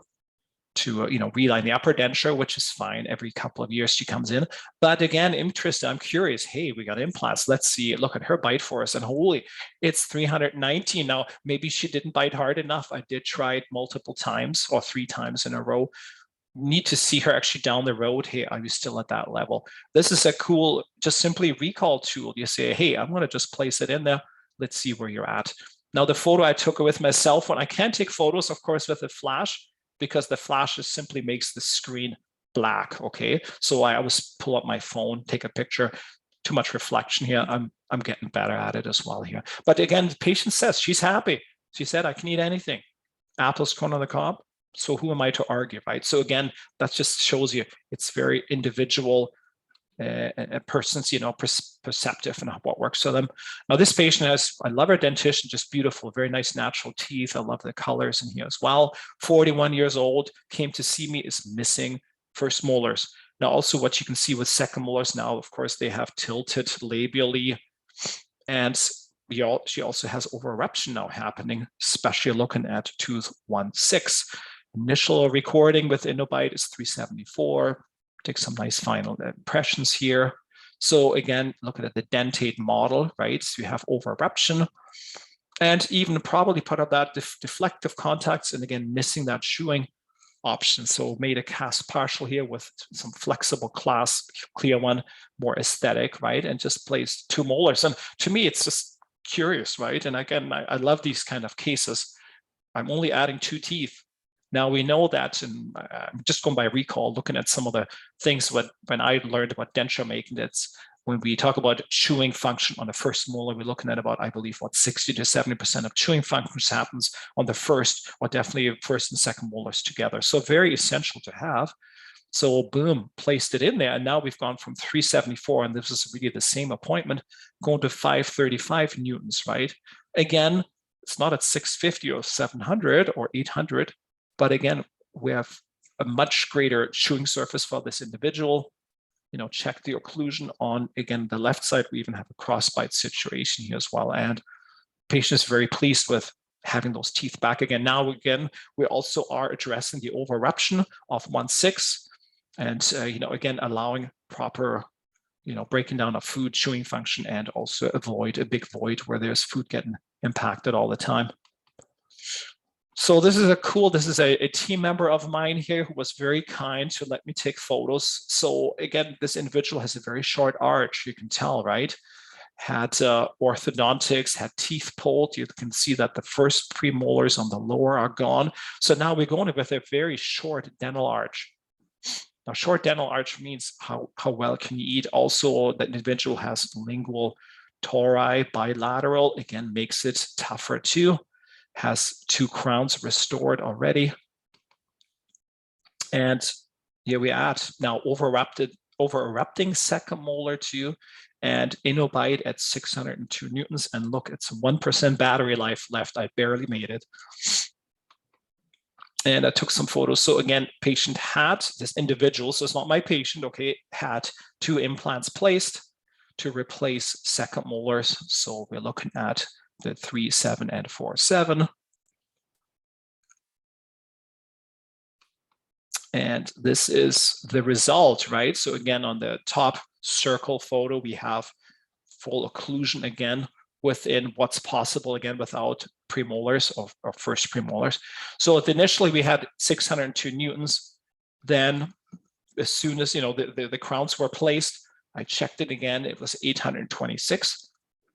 [SPEAKER 2] reline the upper denture, which is fine. Every couple of years she comes in. But again, interested, I'm curious, hey, we got implants. Let's see, look at her bite force, and holy, it's 319. Now, maybe she didn't bite hard enough. I did try it multiple times or 3 times in a row. Need to see her actually down the road. Hey, are you still at that level? This is a cool, just simply recall tool. You say, hey, I'm going to just place it in there. Let's see where you're at. Now, the photo I took with my cell phone, I can't take photos, of course, with a flash, because the flash just simply makes the screen black. Okay, so I always pull up my phone, take a picture. Too much reflection here. I'm getting better at it as well here. But again, the patient says she's happy. She said, I can eat anything. Apples, corn on the cob. So who am I to argue, right? So again, that just shows you it's very individual, a person's, perceptive and what works for them. Now this patient has, I love her dentition, just beautiful, very nice natural teeth. I love the colors in here as well. 41 years old, came to see me, is missing first molars. Now also what you can see with second molars now, of course, they have tilted labially, and she also has over eruption now happening, especially looking at tooth 1-6. Initial recording with Innobyte is 374. Take some nice final impressions here. So again, look at the dentate model, right? So you have over eruption, and even probably part of that deflective contacts, and again, missing that shoeing option. So made a cast partial here with some flexible clear one, more aesthetic, right? And just placed 2 molars. And to me, it's just curious, right? And again, I love these kind of cases. I'm only adding 2 teeth. Now we know that, and I'm just going by recall, looking at some of the things when I learned about denture making, that's when we talk about chewing function on the first molar, we're looking at about, I believe, what 60 to 70% of chewing functions happens on the first, or definitely first and second molars together. So very essential to have. So boom, placed it in there. And now we've gone from 374, and this is really the same appointment, going to 535 newtons, right? Again, it's not at 650 or 700 or 800, but again, we have a much greater chewing surface for this individual. You know, check the occlusion on, again, the left side. We even have a crossbite situation here as well. And patient is very pleased with having those teeth back again. Now, again, we also are addressing the over eruption of 1/6 and, you know, again, allowing proper, you know, breaking down of food chewing function, and also avoid a big void where there's food getting impacted all the time. So this is a team member of mine here who was very kind to let me take photos. So again, this individual has a very short arch, you can tell, right? Had orthodontics, had teeth pulled. You can see that the first premolars on the lower are gone. So now we're going with a very short dental arch. Now, short dental arch means how well can you eat. Also, the individual has lingual tori bilateral, again, makes it tougher too. Has 2 crowns restored already. And here we at now over erupting second molar too, and Innobyte at 602 newtons. And look, it's 1% battery life left. I barely made it. And I took some photos. So again, patient had, this individual, so it's not my patient, okay, had 2 implants placed to replace second molars. So we're looking at the 3.7 and 4.7. And this is the result, right? So again, on the top circle photo, we have full occlusion again within what's possible, again, without premolars or first premolars. So initially we had 602 newtons. Then as soon as, you know, the crowns were placed, I checked it again, it was 826,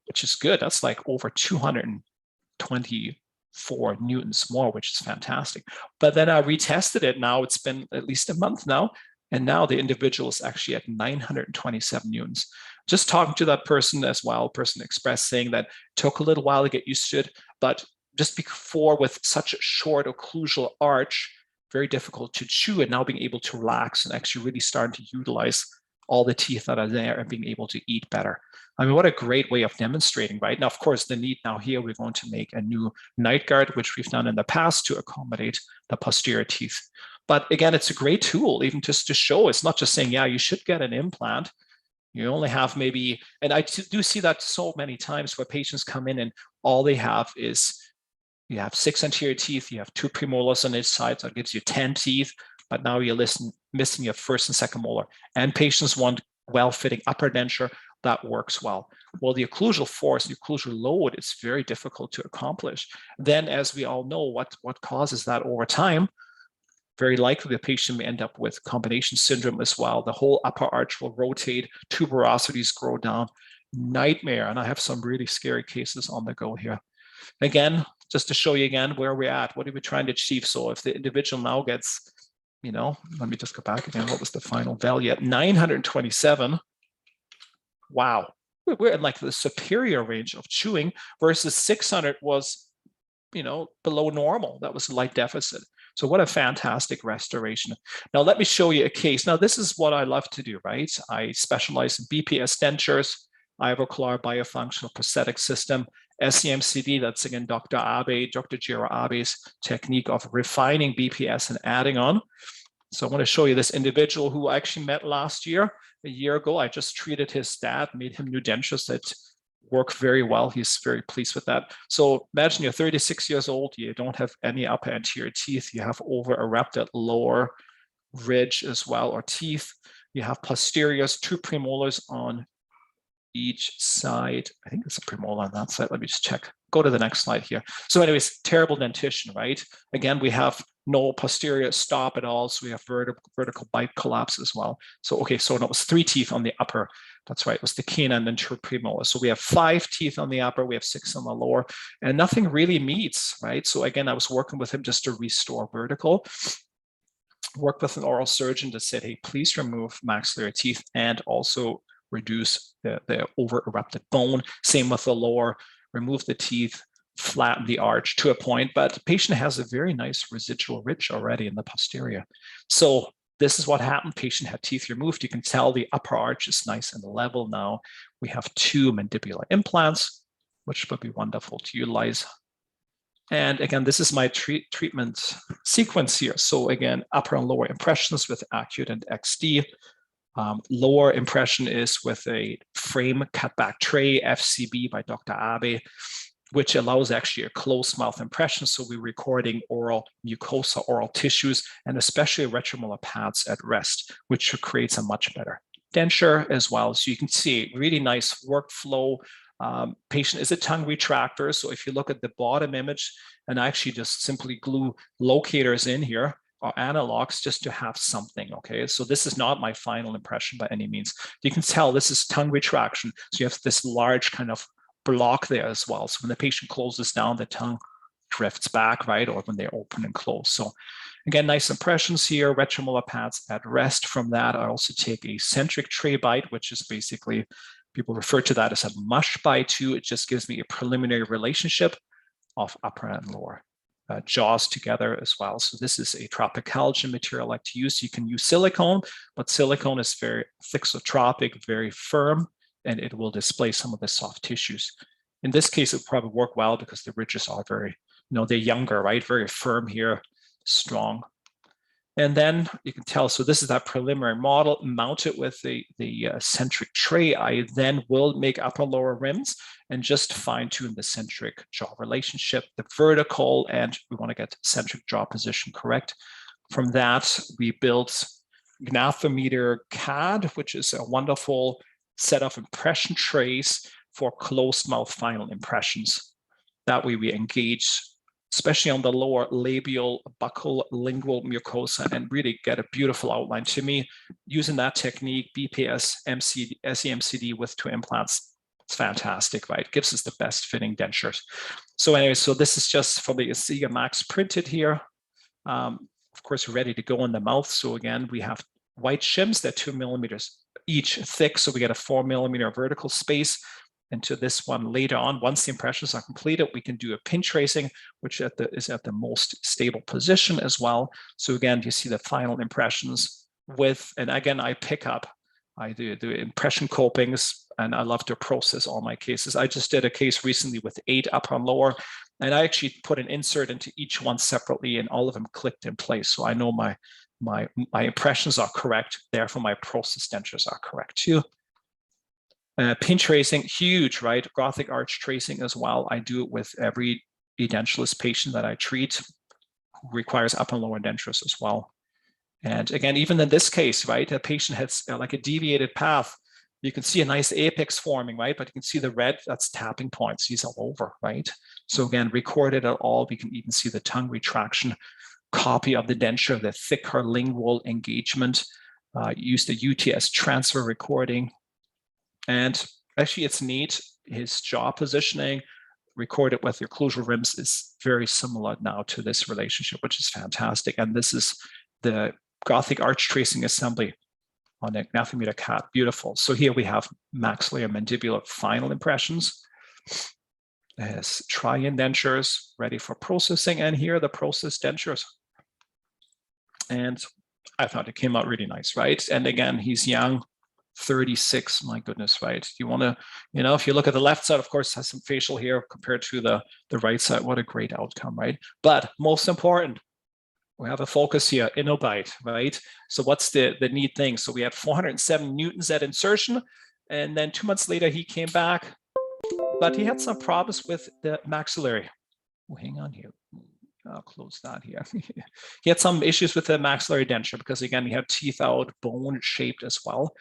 [SPEAKER 2] which is good. That's like over 224 newtons more, which is fantastic. But then I retested it. Now it's been at least a month now, and now the individual is actually at 927 newtons. Just talking to that person as well, person expressed saying that it took a little while to get used to it, but just before with such a short occlusal arch, very difficult to chew, and now being able to relax and actually really starting to utilize all the teeth that are there and being able to eat better. I mean, what a great way of demonstrating, right? Now, of course, the need now here, we're going to make a new night guard, which we've done in the past to accommodate the posterior teeth. But again, it's a great tool, even just to show, it's not just saying, yeah, you should get an implant. You only have maybe, and I do see that so many times where patients come in and all they have is, you have 6 anterior teeth, you have 2 premolars on each side, so it gives you 10 teeth, but now you're missing your first and second molar. And patients want well-fitting upper denture, that works well. Well, the occlusal force, the occlusal load, it's very difficult to accomplish. Then, as we all know, what causes that over time? Very likely the patient may end up with combination syndrome as well. The whole upper arch will rotate, tuberosities grow down, nightmare. And I have some really scary cases on the go here. Again, just to show you again where we're at, what are we trying to achieve? So if the individual now gets, you know, let me just go back again. What was the final value at 927? Wow, we're in like the superior range of chewing versus 600 was, you know, below normal. That was a light deficit. So what a fantastic restoration. Now, let me show you a case. Now, this is what I love to do, right? I specialize in BPS dentures, ivoclar biofunctional prosthetic system, SEMCD, that's again, Dr. Jiro Abe's technique of refining BPS and adding on. So I want to show you this individual who I actually met last year. A year ago, I just treated his dad, made him new dentures that work very well. He's very pleased with that. So imagine you're 36 years old, you don't have any upper anterior teeth, you have over erupted lower ridge as well, or teeth. You have posteriors, 2 premolars on each side. I think it's a premolar on that side. Let me just check. Go to the next slide here. So anyways, terrible dentition, right? Again, we have no posterior stop at all. So we have vertical bite collapse as well. So, okay, so it was 3 teeth on the upper. That's right, it was the canine and premolar. So we have 5 teeth on the upper, we have 6 on the lower, and nothing really meets, right? So again, I was working with him just to restore vertical. Worked with an oral surgeon that said, hey, please remove maxillary teeth and also reduce the over-erupted bone. Same with the lower, remove the teeth, flatten the arch to a point, but the patient has a very nice residual ridge already in the posterior. So this is what happened. Patient had teeth removed. You can tell the upper arch is nice and level now. We have 2 mandibular implants, which would be wonderful to utilize. And again, this is my treatment sequence here. So again, upper and lower impressions with acute and XD. Lower impression is with a frame cutback tray, FCB by Dr. Abe, which allows actually a closed mouth impression. So we're recording oral mucosa, oral tissues, and especially retromolar pads at rest, which creates a much better denture as well. So you can see really nice workflow. Patient is a tongue retractor. So if you look at the bottom image, and I actually just simply glue locators in here or analogs just to have something, okay? So this is not my final impression by any means. You can tell this is tongue retraction. So you have this large kind of block there as well. So when the patient closes down, the tongue drifts back, right? Or when they open and close. So again, nice impressions here, retromolar pads at rest. From that, I also take a centric tray bite, which is basically, people refer to that as a mush bite too. It just gives me a preliminary relationship of upper and lower jaws together as well. So this is a tropicalgium material I like to use. You can use silicone, but silicone is very thixotropic, very firm, and it will display some of the soft tissues. In this case, it would probably work well because the ridges are very, they're younger, right? Very firm here, strong. And then you can tell, so this is that preliminary model mounted with the centric tray. I then will make upper and lower rims and just fine tune the centric jaw relationship, the vertical, and we want to get centric jaw position correct. From that, we built gnathometer CAD, which is a wonderful set of impression trays for closed mouth final impressions. That way we engage, especially on the lower labial, buccal, lingual mucosa, and really get a beautiful outline. To me, using that technique, BPS, MCD, SEMCD with 2 implants, it's fantastic, right? It gives us the best fitting dentures. So anyway, so this is just for the Asiga Max printed here. Of course, we're ready to go in the mouth. So again, we have white shims that 2 millimeters each thick. So we get a 4 millimeter vertical space. Into this one later on, once the impressions are completed, we can do a pin tracing, which is at the most stable position as well. So again, you see the final impressions with, and again, I do impression copings, and I love to process all my cases. I just did a case recently with 8 upper and lower, and I actually put an insert into each one separately, and all of them clicked in place. So I know my impressions are correct, therefore my process dentures are correct too. Pin tracing, huge, right? Gothic arch tracing as well. I do it with every edentulous patient that I treat who requires upper and lower dentures as well. And again, even in this case, right, a patient has like a deviated path. You can see a nice apex forming, right? But you can see the red, that's tapping points. He's all over, right? So again, recorded at all. We can even see the tongue retraction, copy of the denture, the thicker lingual engagement, use the UTS transfer recording. And actually, it's neat. His jaw positioning, recorded with your occlusal rims, is very similar now to this relationship, which is fantastic. And this is the Gothic arch tracing assembly on the gnathometer CAD. Beautiful. So here we have maxillary and mandibular final impressions. It has try-in dentures ready for processing, and here are the processed dentures. And I thought it came out really nice, right? And again, he's young. 36, my goodness, right? You want to, if you look at the left side, of course, has some facial hair compared to the right side. What a great outcome, right? But most important, we have a focus here, Innobyte, right? So what's the neat thing? So we had 407 newtons at insertion, and then 2 months later, he came back, but he had some problems with the maxillary. Oh, hang on here. I'll close that here. He had some issues with the maxillary denture because, again, he had teeth out, bone shaped as well.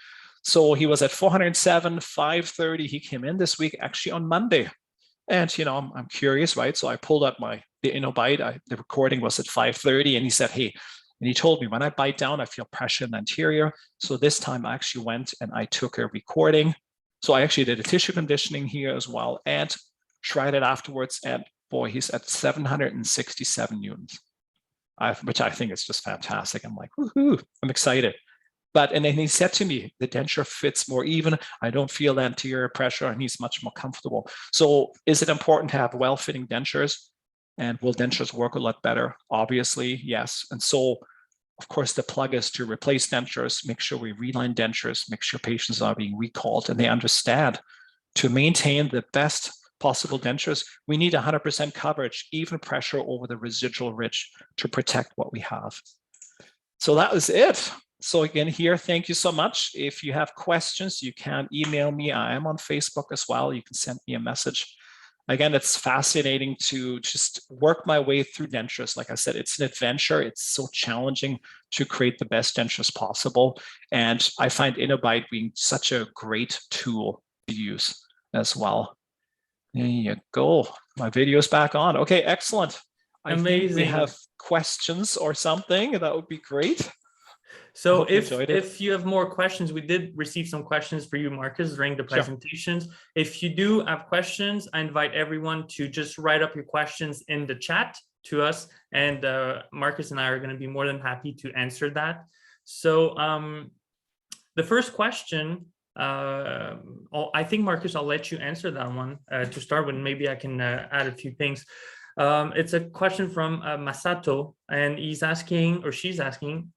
[SPEAKER 2] So he was at 407, 530. He came in this week, actually on Monday. And, I'm curious, right? So I pulled up the Innobyte. The recording was at 5:30, and he said, hey, and he told me, when I bite down, I feel pressure in the anterior. So this time I actually went and I took a recording. So I actually did a tissue conditioning here as well and tried it afterwards. And boy, he's at 767 newtons, which I think is just fantastic. I'm like, woohoo, I'm excited. And then he said to me, the denture fits more even. I don't feel the anterior pressure, and he's much more comfortable. So is it important to have well-fitting dentures? And will dentures work a lot better? Obviously, yes. And so, of course, the plug is to replace dentures, make sure we reline dentures, make sure patients are being recalled and they understand to maintain the best possible dentures, we need 100% coverage, even pressure over the residual ridge to protect what we have. So that was it. So again, here, thank you so much. If you have questions, you can email me. I am on Facebook as well. You can send me a message. Again, it's fascinating to just work my way through dentures. Like I said, it's an adventure. It's so challenging to create the best dentures possible. And I find Innobyte being such a great tool to use as well. There you go. My video's back on. Okay, excellent.
[SPEAKER 1] Amazing.
[SPEAKER 2] I think we have questions or something. That would be great.
[SPEAKER 1] So if you have more questions, we did receive some questions for you, Markus, during the presentations. Sure. If you do have questions, I invite everyone to just write up your questions in the chat to us, and Markus and I are going to be more than happy to answer that. So the first question, I think, Markus, I'll let you answer that one to start with. Maybe I can add a few things. It's a question from Masato, and he's asking, or she's asking,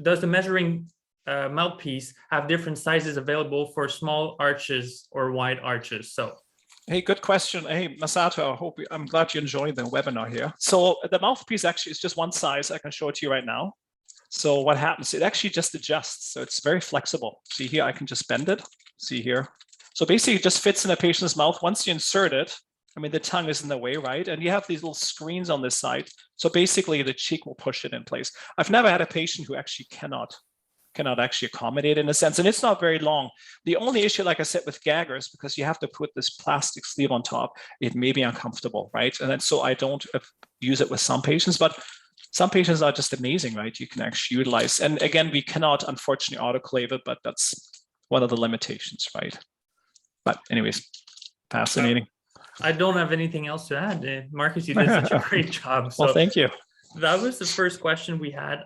[SPEAKER 1] does the measuring mouthpiece have different sizes available for small arches or wide arches? So,
[SPEAKER 2] hey, good question. Hey, Masato, I'm glad you enjoyed the webinar here. So the mouthpiece actually is just one size. I can show it to you right now. So what happens? It actually just adjusts. So it's very flexible. See here, I can just bend it. See here. So basically it just fits in a patient's mouth. Once you insert it, I mean, the tongue is in the way, right? And you have these little screens on this side. So basically the cheek will push it in place. I've never had a patient who actually cannot actually accommodate in a sense. And it's not very long. The only issue, like I said, with gaggers, because you have to put this plastic sleeve on top, it may be uncomfortable, right? And then so I don't use it with some patients, but some patients are just amazing, right? You can actually utilize. And again, we cannot unfortunately autoclave it, but that's one of the limitations, right? But anyways, fascinating.
[SPEAKER 1] I don't have anything else to add. Markus, you did such a great job. So
[SPEAKER 2] well, thank you.
[SPEAKER 1] That was the first question we had.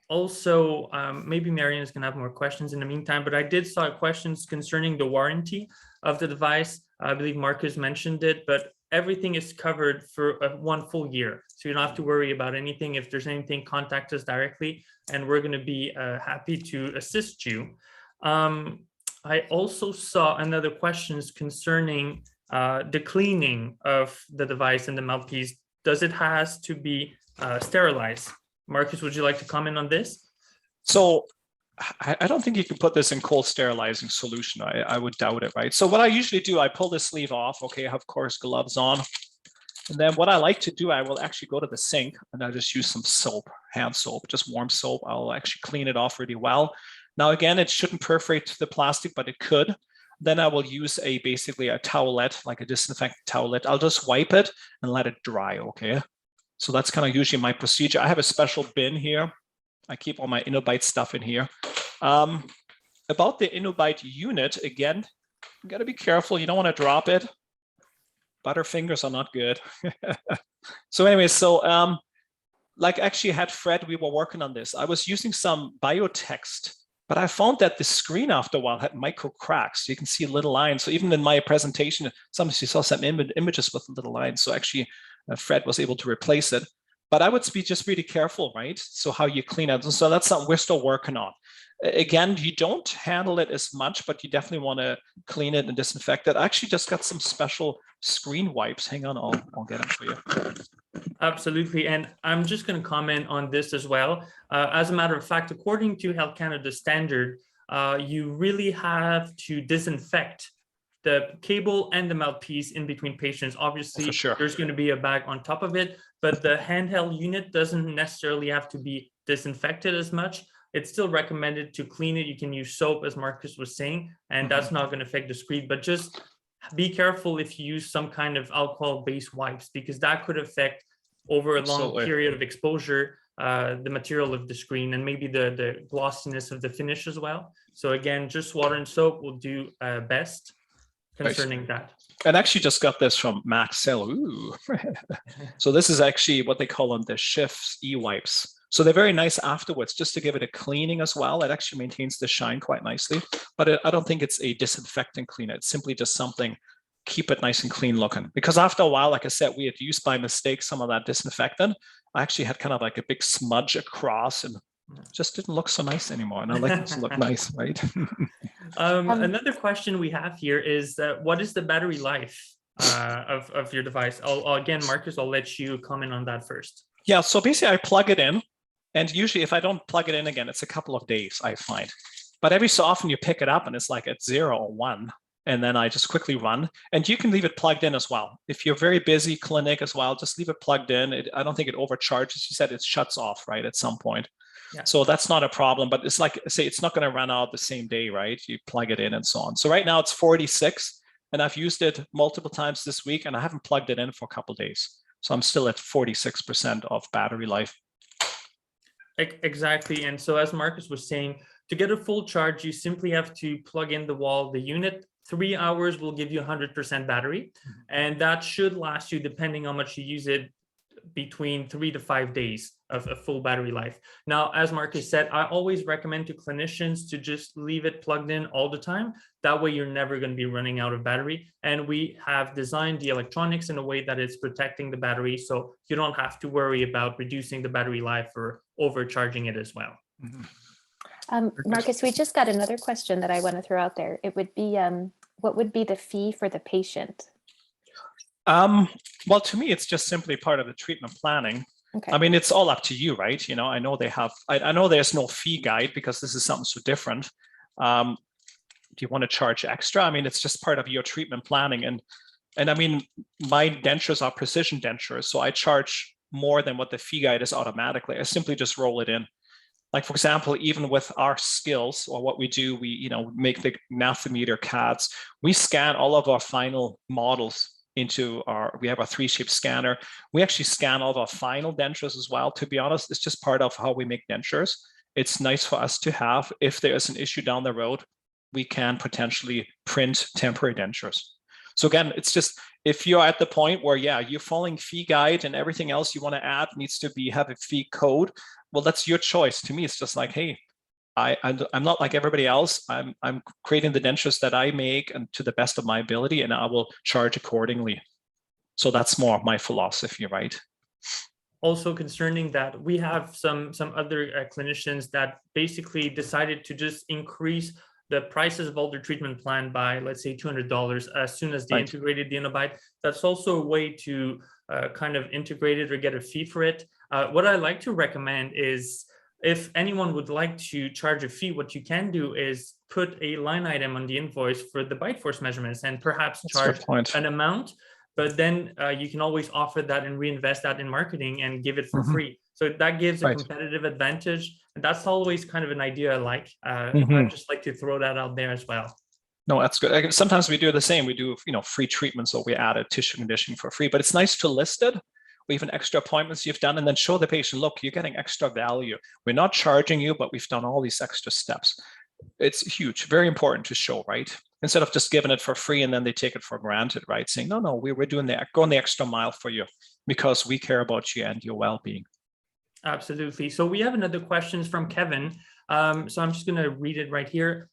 [SPEAKER 1] Also, maybe Marianne is going to have more questions in the meantime, but I did saw questions concerning the warranty of the device. I believe Markus mentioned it, but everything is covered for 1 full year. So you don't have to worry about anything. If there's anything, contact us directly, and we're going to be happy to assist you. I also saw another questions concerning the cleaning of the device and the mouthpiece. Does it has to be sterilized? Markus, would you like to comment on this?
[SPEAKER 2] So I don't think you can put this in cold sterilizing solution. I would doubt it, right? So what I usually do, I pull the sleeve off. Okay, I have, of course, gloves on. And then what I like to do, I will actually go to the sink and I just use some soap, hand soap, just warm soap. I'll actually clean it off really well. Now, again, it shouldn't perforate the plastic, but it could. Then I will use basically a towelette, like a disinfectant towelette. I'll just wipe it and let it dry, okay? So that's kind of usually my procedure. I have a special bin here. I keep all my Innobyte stuff in here. About the Innobyte unit, again, you gotta be careful. You don't wanna drop it. Butterfingers are not good. So anyway, so like actually had Fred, we were working on this. I was using some biotext, but I found that the screen after a while had micro cracks. You can see little lines. So even in my presentation, sometimes you saw some images with little lines. So actually Fred was able to replace it. But I would be just really careful, right? So how you clean it. So that's something we're still working on. Again, you don't handle it as much, but you definitely want to clean it and disinfect it. I actually just got some special screen wipes. Hang on, I'll get them for you.
[SPEAKER 1] Absolutely. And I'm just going to comment on this as well. As a matter of fact, according to Health Canada standard, you really have to disinfect the cable and the mouthpiece in between patients. Obviously,
[SPEAKER 2] sure,
[SPEAKER 1] there's going to be a bag on top of it, but the handheld unit doesn't necessarily have to be disinfected as much. It's still recommended to clean it. You can use soap, as Markus was saying, and that's not going to affect the screen, but just be careful if you use some kind of alcohol-based wipes, because that could affect over a long
[SPEAKER 2] Absolutely.
[SPEAKER 1] period of exposure the material of the screen and maybe the glossiness of the finish as well. So again, just water and soap will do best concerning that.
[SPEAKER 2] And actually just got this from Max Sell. So this is actually what they call them the Schiff's e-wipes. So they're very nice afterwards, just to give it a cleaning as well. It actually maintains the shine quite nicely, but I don't think it's a disinfectant cleaner. It's simply just something, keep it nice and clean looking. Because after a while, like I said, we had used by mistake some of that disinfectant. I actually had kind of like a big smudge across and just didn't look so nice anymore. And I like it to look nice, right?
[SPEAKER 1] Another question we have here is what is the battery life of your device? Again, Markus, I'll let you comment on that first.
[SPEAKER 2] Yeah, so basically I plug it in, and usually if I don't plug it in again, it's a couple of days, I find. But every so often you pick it up and it's like at 0 or 1, and then I just quickly run. And you can leave it plugged in as well. If you're very busy clinic as well, just leave it plugged in. I don't think it overcharges. You said it shuts off, right, at some point. Yeah. So that's not a problem, but it's like, say, it's not going to run out the same day, right? You plug it in and so on. So right now it's 46, and I've used it multiple times this week, and I haven't plugged it in for a couple of days. So I'm still at 46% of battery life.
[SPEAKER 1] Exactly. And so as Markus was saying, to get a full charge, you simply have to plug in the wall, the unit. 3 hours will give you 100% battery. And that should last you, depending on how much you use it, between 3 to 5 days of a full battery life. Now, as Markus said, I always recommend to clinicians to just leave it plugged in all the time. That way you're never going to be running out of battery. And we have designed the electronics in a way that it's protecting the battery, so you don't have to worry about reducing the battery life or overcharging it as well.
[SPEAKER 3] Markus, we just got another question that I want to throw out there. It would be, what would be the fee for the patient?
[SPEAKER 2] Well, to me, it's just simply part of the treatment planning. Okay. I mean, it's all up to you, right? You know, I know they have, I know there's no fee guide because this is something so different. Do you want to charge extra? I mean, it's just part of your treatment planning. And I mean, my dentures are precision dentures, so I charge more than what the fee guide is automatically. I simply just roll it in. Like, for example, even with our skills or what we do, we, you know, make the Nathometer CADs. We scan all of our final models into we have a 3-shape scanner. We actually scan all of our final dentures as well. To be honest, it's just part of how we make dentures. It's nice for us to have. If there is an issue down the road, we can potentially print temporary dentures. So again, it's just, if you're at the point where, yeah, you're following fee guide and everything else you want to add needs to have a fee code, well, that's your choice. To me, it's just like, hey, I'm not like everybody else. I'm creating the dentures that I make and to the best of my ability, and I will charge accordingly. So that's more my philosophy, right?
[SPEAKER 1] Also concerning that, we have some other clinicians that basically decided to just increase the prices of all their treatment plan by, let's say, $200 as soon as they integrated the Innobyte. That's also a way to kind of integrate it or get a fee for it. What I like to recommend is, if anyone would like to charge a fee, what you can do is put a line item on the invoice for the bite force measurements and perhaps charge an amount, but then you can always offer that and reinvest that in marketing and give it for free. So that gives a competitive advantage. And that's always kind of an idea I like. I just like to throw that out there as well.
[SPEAKER 2] No, that's good. Sometimes we do the same. We do, you know, free treatments, so we add a tissue conditioning for free, but it's nice to list it. Or even extra appointments you've done, and then show the patient, look, you're getting extra value. We're not charging you, but we've done all these extra steps. It's huge, very important to show, right? Instead of just giving it for free and then they take it for granted, right? Saying, no, we're doing going the extra mile for you because we care about you and your well-being.
[SPEAKER 1] Absolutely. So we have another question from Kevin. So I'm just going to read it right here.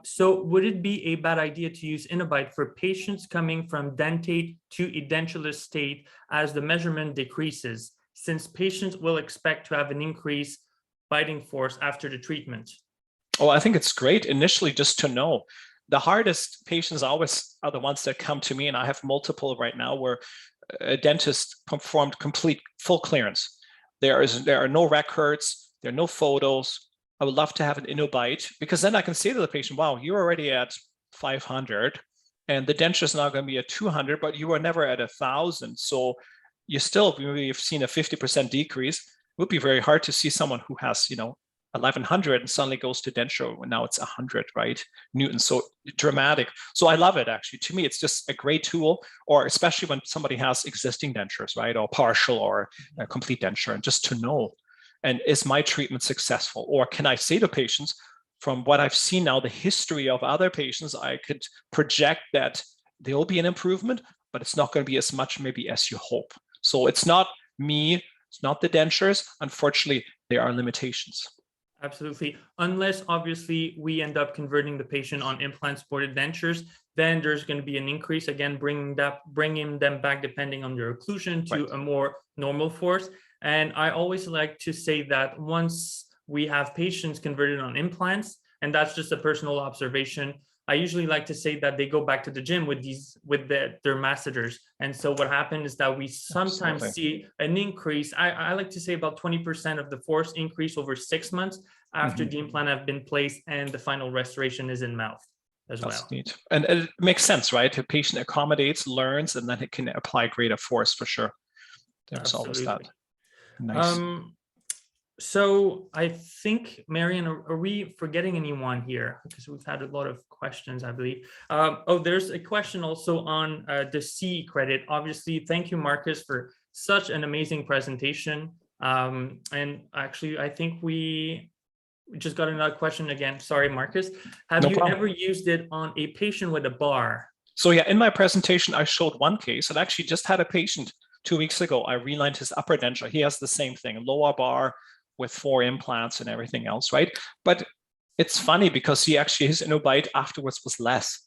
[SPEAKER 1] So would it be a bad idea to use Innobyte for patients coming from dentate to edentulous state as the measurement decreases, since patients will expect to have an increased biting force after the treatment?
[SPEAKER 2] Oh, I think it's great initially just to know. The hardest patients always are the ones that come to me, and I have multiple right now where a dentist performed complete full clearance. There are no records, there are no photos. I would love to have an Innobyte, because then I can say to the patient, wow, you're already at 500 and the denture is now going to be at 200, but you were never at 1,000. So you still, maybe you've seen a 50% decrease. It would be very hard to see someone who has, you know, 1100 and suddenly goes to denture when now it's 100, right? Newtons, so dramatic. So I love it actually. To me, it's just a great tool, or especially when somebody has existing dentures, right? Or partial or a complete denture, and just to know, and is my treatment successful? Or can I say to patients, from what I've seen now, the history of other patients, I could project that there will be an improvement, but it's not going to be as much maybe as you hope. So it's not me, it's not the dentures. Unfortunately, there are limitations.
[SPEAKER 1] Absolutely. Unless obviously we end up converting the patient on implant supported dentures, then there's going to be an increase, again, bringing them back depending on their occlusion to a more normal force. And I always like to say that once we have patients converted on implants, and that's just a personal observation, I usually like to say that they go back to the gym with their masseters. And so what happened is that we sometimes see an increase. I like to say about 20% of the force increase over 6 months after the implant have been placed and the final restoration is in mouth as well.
[SPEAKER 2] That's neat. And it makes sense, right? The patient accommodates, learns, and then it can apply greater force for sure. There's always that. Nice.
[SPEAKER 1] So I think, Marian, are we forgetting anyone here? Because we've had a lot of questions, I believe. Oh, there's a question also on the CE credit. Obviously, thank you, Markus, for such an amazing presentation. And actually, I think we just got another question again. Sorry, Markus. Have you ever used it on a patient with a bar?
[SPEAKER 2] So yeah, in my presentation, I showed one case. I actually just had a patient 2 weeks ago. I relined his upper denture. He has the same thing, lower bar with 4 implants and everything else, right? But it's funny because his Innobyte afterwards was less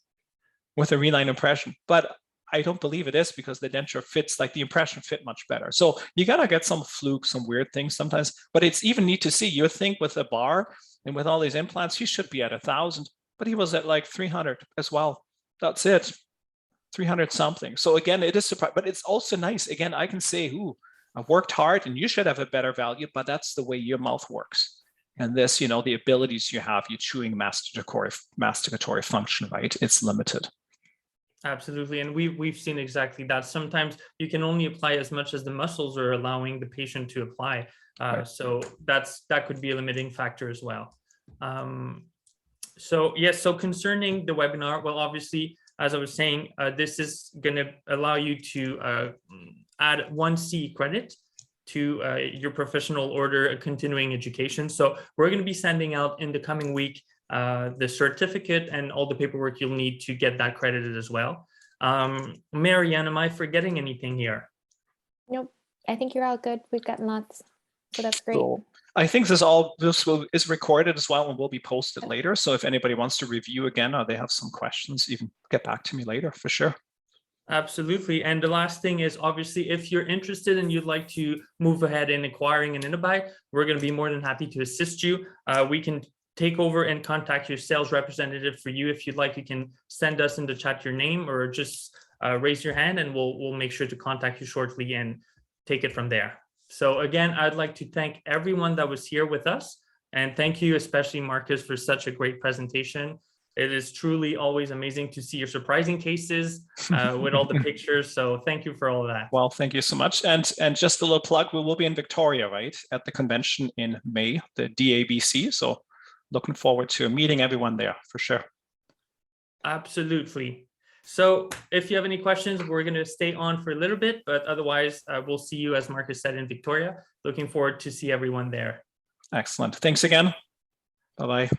[SPEAKER 2] with a reline impression. But I don't believe it is, because the denture fits, like the impression fit much better. So you gotta get some fluke, some weird things sometimes, but it's even neat to see. You think with a bar and with all these implants, he should be at 1,000, but he was at like 300 as well. That's it, 300 something. So again, it is surprising, but it's also nice. Again, I can say, ooh, I've worked hard and you should have a better value, but that's the way your mouth works. And this, the abilities you have, your chewing masticatory function, right? It's limited.
[SPEAKER 1] Absolutely. And we've seen exactly that. Sometimes you can only apply as much as the muscles are allowing the patient to apply. So that could be a limiting factor as well. So yes, so concerning the webinar, well, obviously, as I was saying, this is going to allow you to add 1 CE credit to your professional order continuing education. So we're going to be sending out in the coming week the certificate and all the paperwork you'll need to get that credited as well. Marianne, am I forgetting anything here?
[SPEAKER 3] Nope, I think you're all good. We've gotten lots, so that's great.
[SPEAKER 2] So I think this is recorded as well and will be posted later. So if anybody wants to review again or they have some questions, even get back to me later for sure.
[SPEAKER 1] Absolutely. And the last thing is, obviously, if you're interested and you'd like to move ahead in acquiring an Innobyte, we're going to be more than happy to assist you. We can take over and contact your sales representative for you. If you'd like, you can send us in the chat your name or just raise your hand and we'll make sure to contact you shortly and take it from there. So again, I'd like to thank everyone that was here with us. And thank you, especially Markus, for such a great presentation. It is truly always amazing to see your surprising cases with all the pictures. So thank you for all of that.
[SPEAKER 2] Well, thank you so much. And just a little plug, we will be in Victoria, right, at the convention in May, the DABC. So looking forward to meeting everyone there for sure.
[SPEAKER 1] Absolutely. So if you have any questions, we're going to stay on for a little bit, but otherwise we'll see you, as Markus said, in Victoria. Looking forward to see everyone there.
[SPEAKER 2] Excellent. Thanks again. Bye-bye.